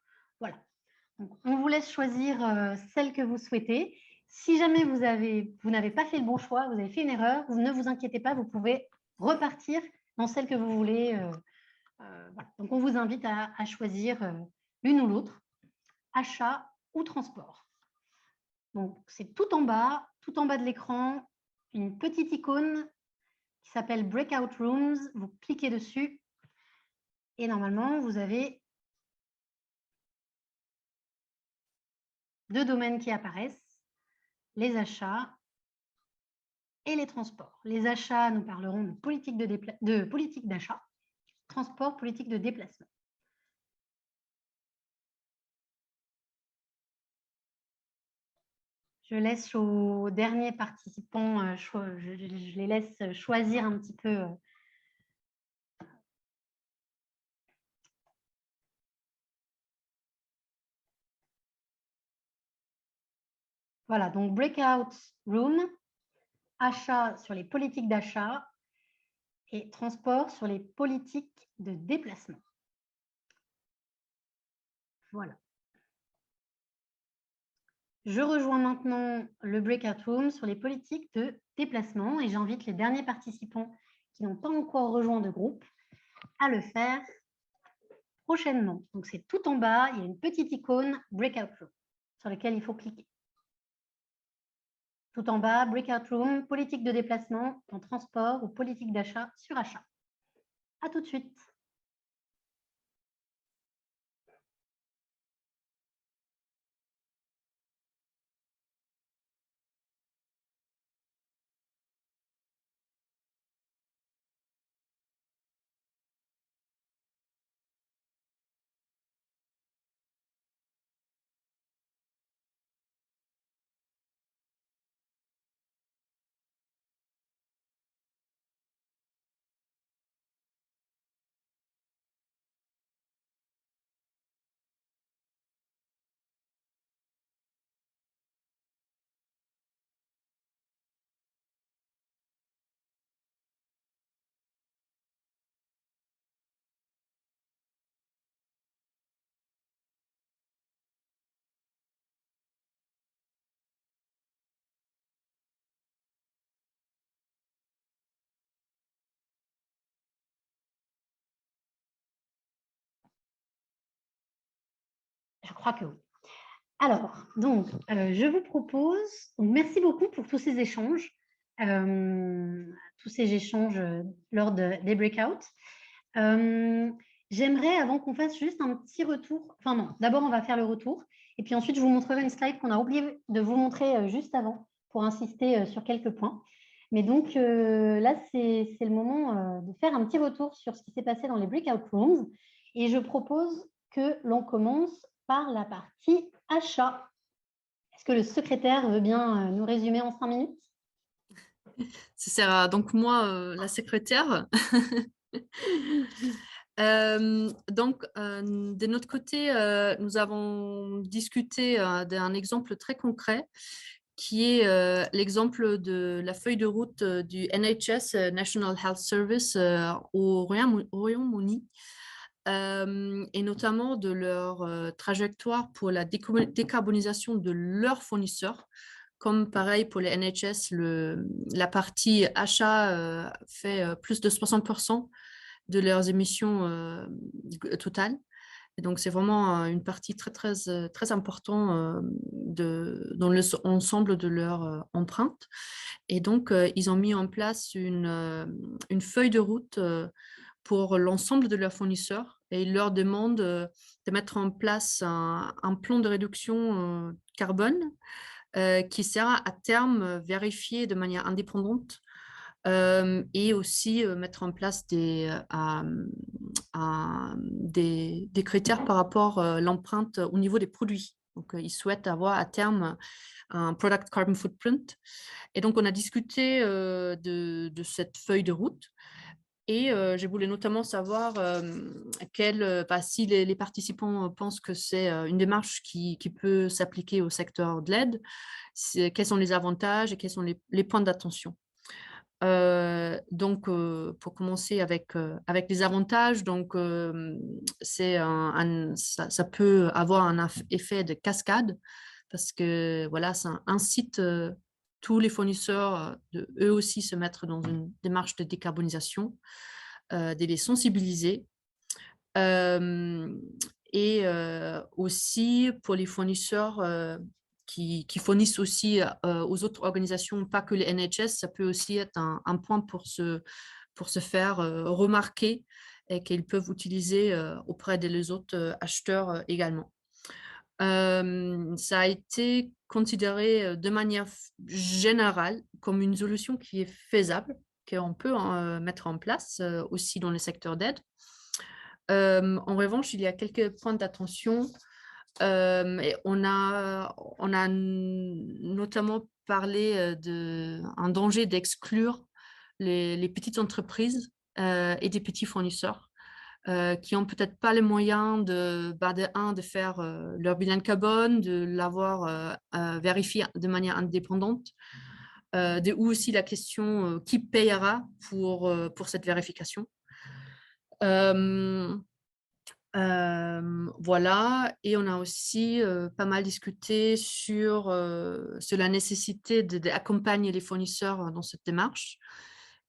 Speaker 1: Voilà. Donc, on vous laisse choisir celle que vous souhaitez. Si jamais vous n'avez pas fait le bon choix, vous avez fait une erreur, ne vous inquiétez pas, vous pouvez repartir dans celle que vous voulez. Voilà. Donc, on vous invite à choisir l'une ou l'autre, achat ou transport. Donc, c'est tout en bas de l'écran, une petite icône qui s'appelle Breakout Rooms. Vous cliquez dessus et normalement, vous avez 2 domaines qui apparaissent, les achats et les transports. Les achats, nous parlerons de politique d'achat, transport, politique de déplacement. Je laisse aux derniers participants, je les laisse choisir un petit peu. Voilà, donc Breakout Room, achat sur les politiques d'achat et transport sur les politiques de déplacement. Voilà. Je rejoins maintenant le Breakout Room sur les politiques de déplacement et j'invite les derniers participants qui n'ont pas encore rejoint de groupe à le faire prochainement. Donc, c'est tout en bas, il y a une petite icône Breakout Room sur laquelle il faut cliquer. Tout en bas, Breakout Room, politique de déplacement en transport ou politique d'achat sur achat. À tout de suite. crois que oui. Alors, donc, je vous propose, donc merci beaucoup pour tous ces échanges lors des breakouts. J'aimerais, avant qu'on fasse juste un petit retour, enfin non, d'abord on va faire le retour, et puis ensuite je vous montrerai une slide qu'on a oublié de vous montrer juste avant pour insister sur quelques points. Mais donc là, c'est le moment de faire un petit retour sur ce qui s'est passé dans les breakout rooms, et je propose que l'on commence par la partie achat. Est-ce que le secrétaire veut bien nous résumer en 5 minutes?
Speaker 2: Ce sera donc moi, la secrétaire. De notre côté, nous avons discuté d'un exemple très concret qui est l'exemple de la feuille de route du NHS, National Health Service, au Royaume-Uni, et notamment de leur trajectoire pour la décarbonisation de leurs fournisseurs. Comme pareil pour les NHS, la partie achat fait plus de 60% de leurs émissions totales. Et donc, c'est vraiment une partie très, très, très importante dans l'ensemble de leur empreinte. Et donc, ils ont mis en place une feuille de route pour l'ensemble de leurs fournisseurs et ils leur demandent de mettre en place un plan de réduction carbone qui sera à terme vérifié de manière indépendante et aussi mettre en place des critères par rapport à l'empreinte au niveau des produits. Donc, ils souhaitent avoir à terme un product carbon footprint. Et donc, on a discuté de cette feuille de route. Et je voulais notamment savoir si les participants pensent que c'est une démarche qui peut s'appliquer au secteur de l'aide, quels sont les avantages et quels sont les points d'attention. Donc, pour commencer avec les avantages, donc, ça peut avoir un effet de cascade parce que voilà, ça incite tous les fournisseurs de eux aussi se mettre dans une démarche de décarbonisation, de les sensibiliser. Et aussi pour les fournisseurs qui fournissent aussi aux autres organisations, pas que les NHS, ça peut aussi être un point pour se faire remarquer et qu'ils peuvent utiliser auprès des autres acheteurs également. Ça a été considéré de manière générale comme une solution qui est faisable, qu'on peut mettre en place aussi dans le secteur d'aide. En revanche, il y a quelques points d'attention. Et on a notamment parlé d'un danger d'exclure les petites entreprises et des petits fournisseurs qui n'ont peut-être pas les moyens de faire leur bilan carbone, de l'avoir vérifié de manière indépendante, ou aussi la question qui payera pour cette vérification. Voilà, et on a aussi pas mal discuté sur la nécessité d'accompagner les fournisseurs dans cette démarche.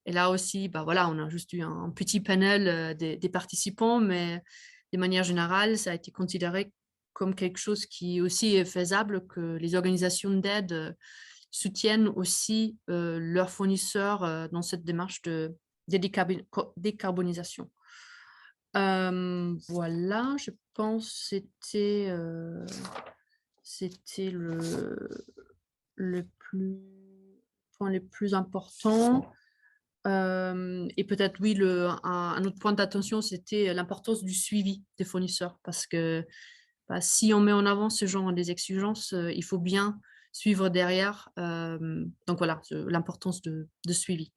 Speaker 2: Et là aussi, bah voilà, on a juste eu un petit panel des participants, mais de manière générale, ça a été considéré comme quelque chose qui aussi est faisable, que les organisations d'aide soutiennent aussi leurs fournisseurs dans cette démarche de décarbonisation. Voilà, je pense que c'était le point le plus important. Et peut-être, oui, un autre point d'attention, c'était l'importance du suivi des fournisseurs. Parce que si on met en avant ce genre d'exigences, il faut bien suivre derrière. Donc voilà, l'importance de suivi.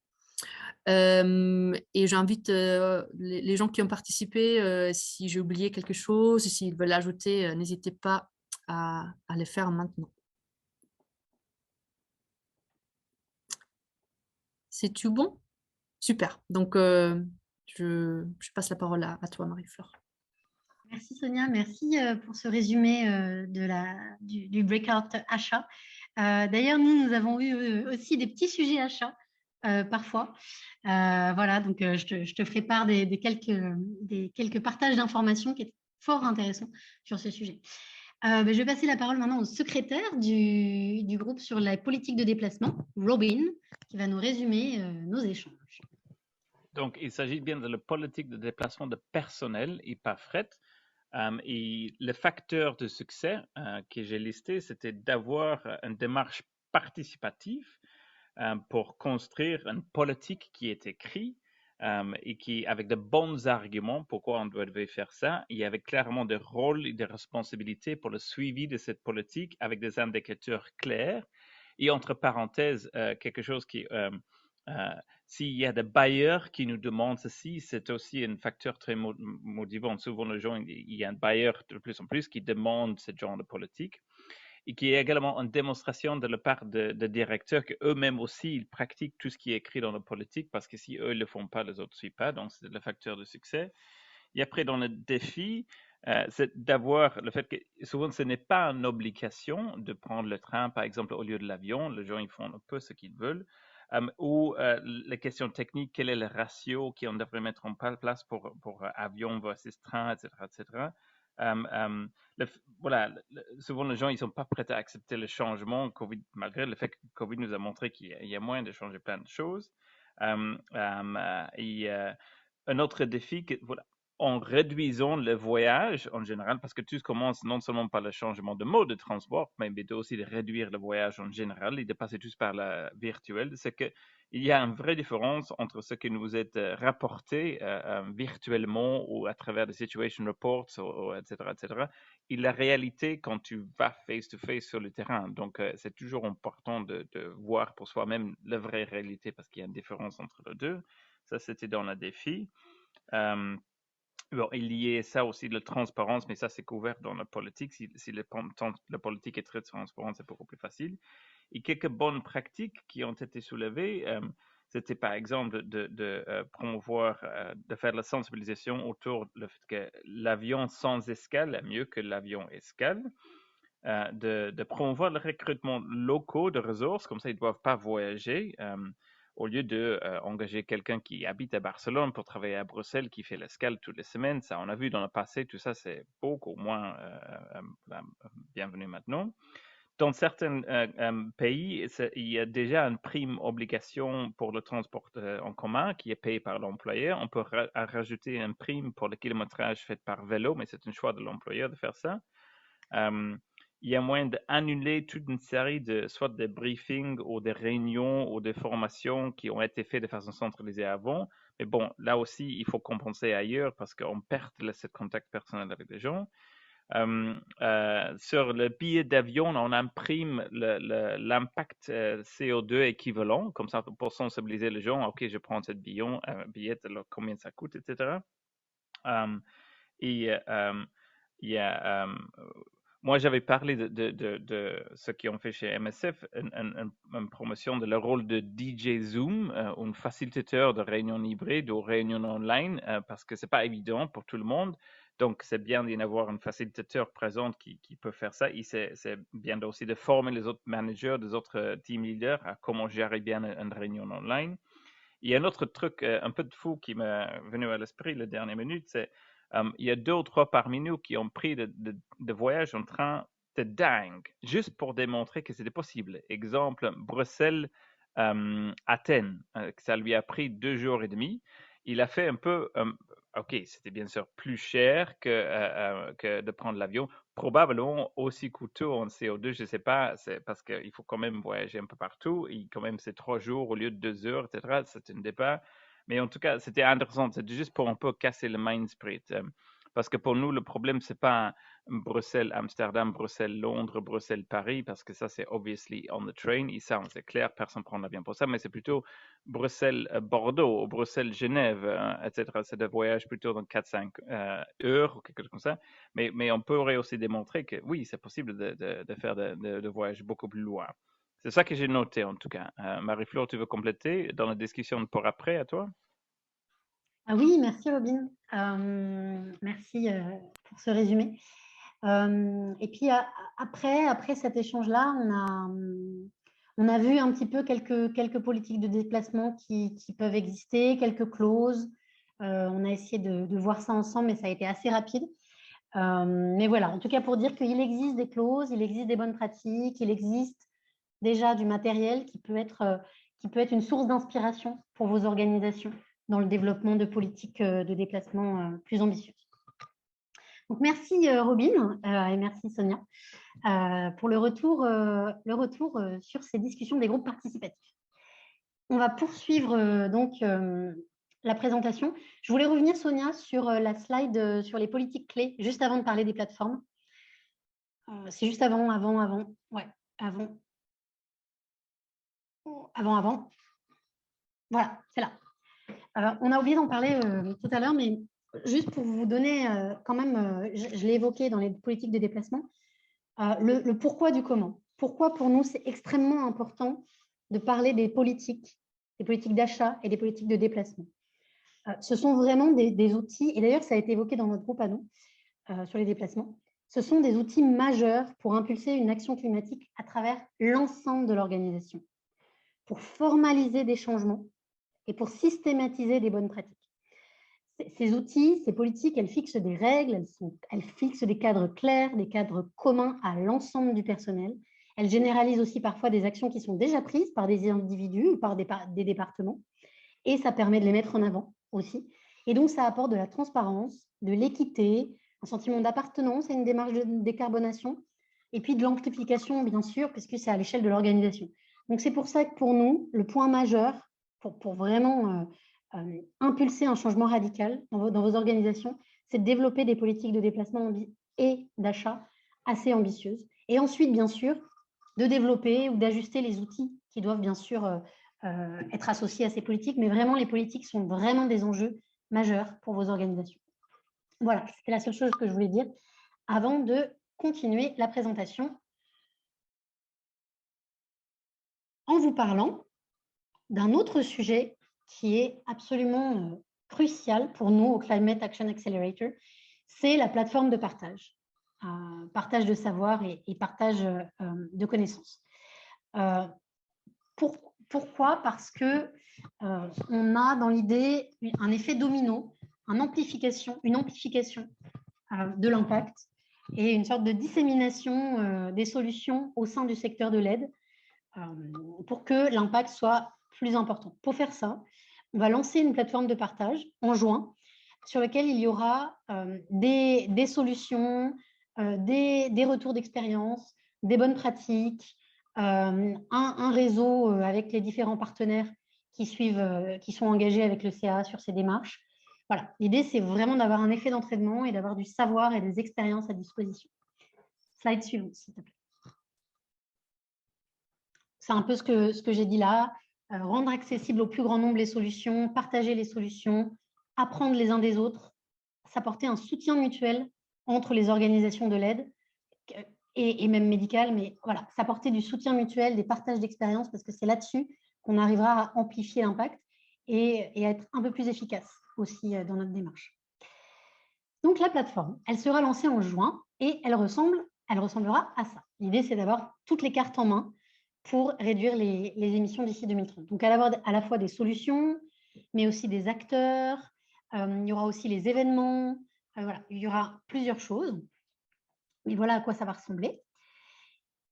Speaker 2: Et j'invite les gens qui ont participé, si j'ai oublié quelque chose, s'ils veulent ajouter, n'hésitez pas à le faire maintenant. C'est tout bon? Super. Donc, je passe la parole à toi, Marie-Fleur.
Speaker 1: Merci Sonia, merci pour ce résumé du breakout achat. D'ailleurs, nous avons eu aussi des petits sujets achats parfois. Voilà, donc je te ferai part des quelques partages d'informations qui étaient fort intéressants sur ce sujet. Je vais passer la parole maintenant au secrétaire du groupe sur la politique de déplacement, Robin, qui va nous résumer nos échanges.
Speaker 3: Donc, il s'agit bien de la politique de déplacement de personnel et pas fret. Et le facteur de succès que j'ai listé, c'était d'avoir une démarche participative pour construire une politique qui est écrite et qui, avec de bons arguments, pourquoi on devait faire ça, et avec clairement des rôles et des responsabilités pour le suivi de cette politique, avec des indicateurs clairs. Et entre parenthèses, quelque chose qui s'il y a des bailleurs qui nous demandent ceci, c'est aussi un facteur très motivant. Souvent, les gens, il y a un bailleur de plus en plus qui demande ce genre de politique et qui est également une démonstration de la part de directeurs qu'eux-mêmes aussi, ils pratiquent tout ce qui est écrit dans la politique parce que si eux ne le font pas, les autres ne suivent pas. Donc, c'est le facteur de succès. Et après, dans le défi, c'est d'avoir le fait que souvent, ce n'est pas une obligation de prendre le train, par exemple, au lieu de l'avion. Les gens, ils font un peu ce qu'ils veulent. Ou les questions techniques, quel est le ratio qu'on devrait mettre en place pour avion versus train, etc. etc. Voilà, souvent les gens ils sont pas prêts à accepter le changement COVID, malgré le fait que COVID nous a montré qu'il y a moyen de changer plein de choses. Et un autre défi, que, voilà, en réduisant le voyage en général, parce que tout commence non seulement par le changement de mode de transport, mais aussi de réduire le voyage en général et de passer tous par le virtuel, c'est qu'il y a une vraie différence entre ce que nous est rapporté virtuellement ou à travers des situation reports, etc., etc., et la réalité quand tu vas face-to-face sur le terrain. Donc, c'est toujours important de voir pour soi-même la vraie réalité parce qu'il y a une différence entre les deux. Ça, c'était dans le défi. Bon, il y a ça aussi de la transparence, mais ça, c'est couvert dans la politique. Si la politique est très transparente, c'est beaucoup plus facile. Et quelques bonnes pratiques qui ont été soulevées, c'était par exemple de promouvoir, de faire de la sensibilisation autour du fait que l'avion sans escale est mieux que l'avion escale. De promouvoir le recrutement local de ressources, comme ça ils ne doivent pas voyager, au lieu d'engager quelqu'un qui habite à Barcelone pour travailler à Bruxelles, qui fait l'escale toutes les semaines. Ça, on a vu dans le passé, tout ça, c'est beaucoup moins bienvenu maintenant. Dans certains pays, il y a déjà une prime obligation pour le transport en commun qui est payé par l'employeur. On peut rajouter une prime pour le kilométrage fait par vélo, mais c'est un choix de l'employeur de faire ça. Il y a moyen d'annuler toute une série de soit des briefings ou des réunions ou des formations qui ont été faites de façon centralisée avant. Mais bon, là aussi, il faut compenser ailleurs parce qu'on perd ce contact personnel avec les gens. Sur le billet d'avion, on imprime l'impact CO2 équivalent, comme ça pour sensibiliser les gens. OK, je prends cette billet, alors combien ça coûte, etc. Il y a moi, j'avais parlé de ce qu'ils ont fait chez MSF, une promotion de le rôle de DJ Zoom, un facilitateur de réunions hybrides ou réunions online, parce que c'est pas évident pour tout le monde. Donc, c'est bien d'y avoir un facilitateur présent qui peut faire ça. Et c'est bien aussi de former les autres managers, les autres team leaders à comment gérer bien une réunion online. Il y a un autre truc un peu de fou qui m'est venu à l'esprit la dernière minute, c'est il y a 2 ou 3 parmi nous qui ont pris de voyages en train de dingue, juste pour démontrer que c'était possible. Exemple, Bruxelles-Athènes, ça lui a pris 2 jours et demi. Il a fait un peu, OK, c'était bien sûr plus cher que de prendre l'avion, probablement aussi coûteux en CO2, je ne sais pas, c'est parce qu'il faut quand même voyager un peu partout, et quand même c'est 3 jours au lieu de 2 heures, etc. C'est un débat. Mais en tout cas, c'était intéressant. C'était juste pour un peu casser le mind spirit. Parce que pour nous, le problème, c'est pas Bruxelles-Amsterdam, Bruxelles-Londres, Bruxelles-Paris, parce que ça, c'est obviously on the train. Et ça, c'est clair, personne ne prend l'avion pour ça. Mais c'est plutôt Bruxelles-Bordeaux, Bruxelles-Genève, etc. C'est des voyages plutôt dans 4-5 heures ou quelque chose comme ça. Mais on pourrait aussi démontrer que oui, c'est possible de faire de voyages beaucoup plus loin. C'est ça que j'ai noté en tout cas. Marie-Flore, tu veux compléter dans la discussion pour après à toi?
Speaker 1: Ah oui, merci Robin. Merci pour ce résumé. Et puis après cet échange-là, on a vu un petit peu quelques politiques de déplacement qui peuvent exister, quelques clauses. On a essayé de voir ça ensemble, mais ça a été assez rapide. Mais voilà, en tout cas pour dire qu'il existe des clauses, il existe des bonnes pratiques, il existe déjà du matériel qui peut être une source d'inspiration pour vos organisations dans le développement de politiques de déplacement plus ambitieuses. Donc merci Robin et merci Sonia pour le retour sur ces discussions des groupes participatifs. On va poursuivre donc la présentation. Je voulais revenir, Sonia, sur la slide sur les politiques clés, juste avant de parler des plateformes. C'est juste avant. Ouais, avant. Voilà, c'est là. On a oublié d'en parler tout à l'heure, mais juste pour vous donner quand même, je l'ai évoqué dans les politiques de déplacement, le pourquoi du comment. Pourquoi pour nous, c'est extrêmement important de parler des politiques d'achat et des politiques de déplacement. Ce sont vraiment des outils, et d'ailleurs ça a été évoqué dans notre groupe à nous, sur les déplacements, ce sont des outils majeurs pour impulser une action climatique à travers l'ensemble de l'organisation, pour formaliser des changements et pour systématiser des bonnes pratiques. Ces outils, ces politiques, elles fixent des règles, elles fixent des cadres clairs, des cadres communs à l'ensemble du personnel. Elles généralisent aussi parfois des actions qui sont déjà prises par des individus ou par des départements, et ça permet de les mettre en avant aussi. Et donc, ça apporte de la transparence, de l'équité, un sentiment d'appartenance à une démarche de décarbonation, et puis de l'amplification, bien sûr, puisque c'est à l'échelle de l'organisation. Donc, c'est pour ça que pour nous, le point majeur, pour vraiment impulser un changement radical dans vos organisations, c'est de développer des politiques de déplacement et d'achat assez ambitieuses. Et ensuite, bien sûr, de développer ou d'ajuster les outils qui doivent bien sûr être associés à ces politiques, mais vraiment, les politiques sont vraiment des enjeux majeurs pour vos organisations. Voilà, c'est la seule chose que je voulais dire avant de continuer la présentation en vous parlant d'un autre sujet qui est absolument crucial pour nous au Climate Action Accelerator, c'est la plateforme de partage. Partage de savoir et partage de connaissances. Pourquoi ? Parce que on a dans l'idée un effet domino, une amplification de l'impact et une sorte de dissémination des solutions au sein du secteur de l'aide pour que l'impact soit plus important. Pour faire ça, on va lancer une plateforme de partage en juin sur laquelle il y aura des solutions, des retours d'expérience, des bonnes pratiques, un réseau avec les différents partenaires qui sont engagés avec le CA sur ces démarches. Voilà, l'idée, c'est vraiment d'avoir un effet d'entraînement et d'avoir du savoir et des expériences à disposition. Slide suivante, s'il te plaît. C'est un peu ce que j'ai dit là, rendre accessible au plus grand nombre les solutions, partager les solutions, apprendre les uns des autres, s'apporter un soutien mutuel entre les organisations de l'aide et même médicales, mais voilà, s'apporter du soutien mutuel, des partages d'expériences, parce que c'est là-dessus qu'on arrivera à amplifier l'impact et à être un peu plus efficace aussi dans notre démarche. Donc la plateforme, elle sera lancée en juin et elle ressemblera à ça. L'idée, c'est d'avoir toutes les cartes en main pour réduire les émissions d'ici 2030. Donc, à la fois des solutions, mais aussi des acteurs. Il y aura aussi les événements. Voilà, il y aura plusieurs choses. Et voilà à quoi ça va ressembler.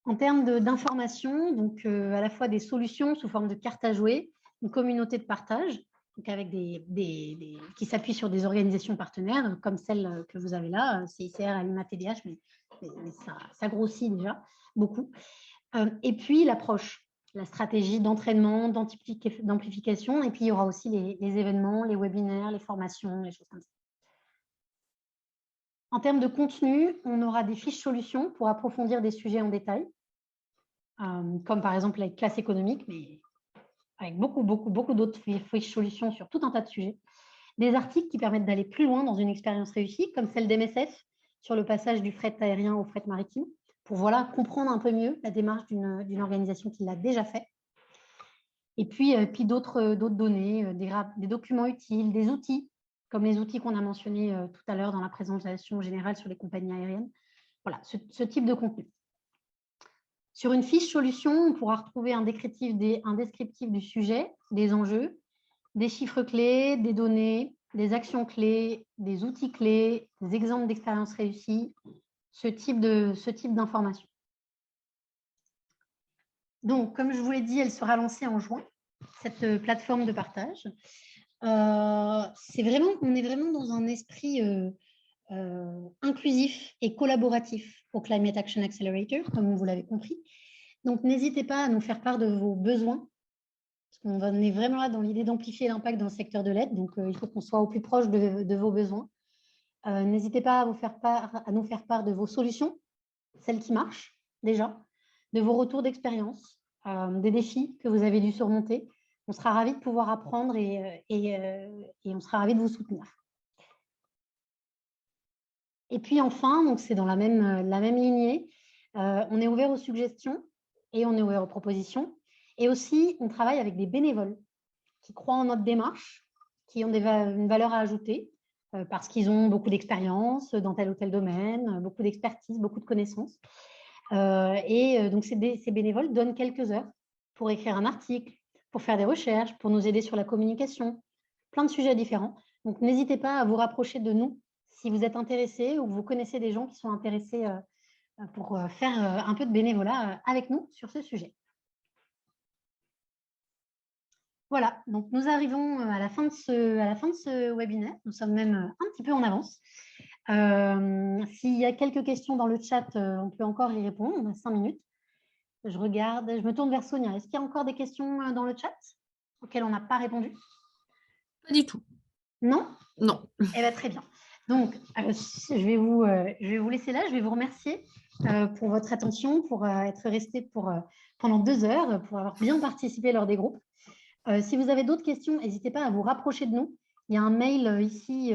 Speaker 1: En termes d'information, donc à la fois des solutions sous forme de cartes à jouer, une communauté de partage, donc avec qui s'appuient sur des organisations partenaires, comme celle que vous avez là, CICR, Alima, TDH, mais ça grossit déjà beaucoup. Et puis l'approche, la stratégie d'entraînement, d'amplification, et puis il y aura aussi les événements, les webinaires, les formations, les choses comme ça. En termes de contenu, on aura des fiches solutions pour approfondir des sujets en détail, comme par exemple les classes économiques, mais avec beaucoup d'autres fiches solutions sur tout un tas de sujets. Des articles qui permettent d'aller plus loin dans une expérience réussie, comme celle d'MSF sur le passage du fret aérien au fret maritime, pour comprendre un peu mieux la démarche d'une organisation qui l'a déjà fait. Et puis d'autres données, des documents utiles, des outils, comme les outils qu'on a mentionnés tout à l'heure dans la présentation générale sur les compagnies aériennes. Voilà, ce type de contenu. Sur une fiche solution, on pourra retrouver un descriptif du sujet, des enjeux, des chiffres clés, des données, des actions clés, des outils clés, des exemples d'expériences réussies, ce type d'informations. Donc, comme je vous l'ai dit, elle sera lancée en juin, cette plateforme de partage. On est vraiment dans un esprit inclusif et collaboratif au Climate Action Accelerator, comme vous l'avez compris. Donc, n'hésitez pas à nous faire part de vos besoins, parce qu'on est vraiment là dans l'idée d'amplifier l'impact dans le secteur de l'aide, donc il faut qu'on soit au plus proche de vos besoins. N'hésitez pas à nous faire part de vos solutions, celles qui marchent déjà, de vos retours d'expérience, des défis que vous avez dû surmonter. On sera ravis de pouvoir apprendre et on sera ravis de vous soutenir. Et puis enfin, donc c'est dans la même lignée, on est ouvert aux suggestions et on est ouvert aux propositions. Et aussi, on travaille avec des bénévoles qui croient en notre démarche, qui ont une valeur à ajouter parce qu'ils ont beaucoup d'expérience dans tel ou tel domaine, beaucoup d'expertise, beaucoup de connaissances. Donc, ces bénévoles donnent quelques heures pour écrire un article, pour faire des recherches, pour nous aider sur la communication, plein de sujets différents. Donc, n'hésitez pas à vous rapprocher de nous si vous êtes intéressé ou que vous connaissez des gens qui sont intéressés pour faire un peu de bénévolat avec nous sur ce sujet. Voilà, donc nous arrivons à la fin de ce webinaire. Nous sommes même un petit peu en avance. S'il y a quelques questions dans le chat, on peut encore y répondre. On a 5 minutes. Je regarde, je me tourne vers Sonia. Est-ce qu'il y a encore des questions dans le chat auxquelles on n'a pas répondu?
Speaker 2: Pas du tout.
Speaker 1: Non?
Speaker 2: Non.
Speaker 1: Eh bien, très bien. Donc, je vais vous laisser là. Je vais vous remercier pour votre attention, pour être resté pendant 2 heures, pour avoir bien participé lors des groupes. Si vous avez d'autres questions, n'hésitez pas à vous rapprocher de nous. Il y a un mail ici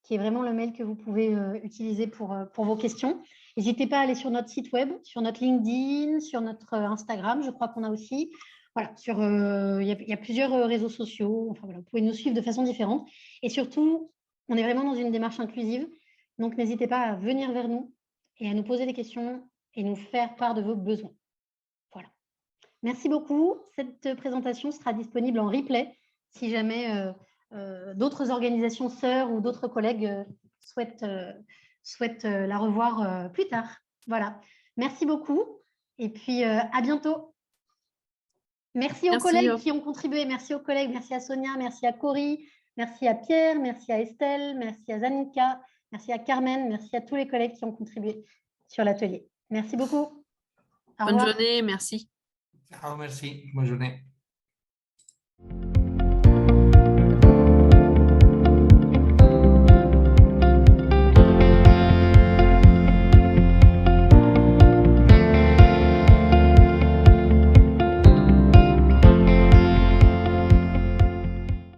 Speaker 1: qui est vraiment le mail que vous pouvez utiliser pour vos questions. N'hésitez pas à aller sur notre site web, sur notre LinkedIn, sur notre Instagram, je crois qu'on a aussi. Voilà, il y a plusieurs réseaux sociaux. Enfin, voilà, vous pouvez nous suivre de façon différente. Et surtout, on est vraiment dans une démarche inclusive. Donc, n'hésitez pas à venir vers nous et à nous poser des questions et nous faire part de vos besoins. Voilà. Merci beaucoup. Cette présentation sera disponible en replay si jamais d'autres organisations sœurs ou d'autres collègues souhaitent la revoir plus tard. Voilà. Merci beaucoup et puis à bientôt. Merci aux collègues qui ont contribué. Merci aux collègues. Merci à Sonia, merci à Cory, merci à Pierre, merci à Estelle, merci à Zanika, merci à Carmen, merci à tous les collègues qui ont contribué sur l'atelier. Merci beaucoup.
Speaker 2: Bonne journée, merci.
Speaker 4: Ciao, merci. Bonne journée.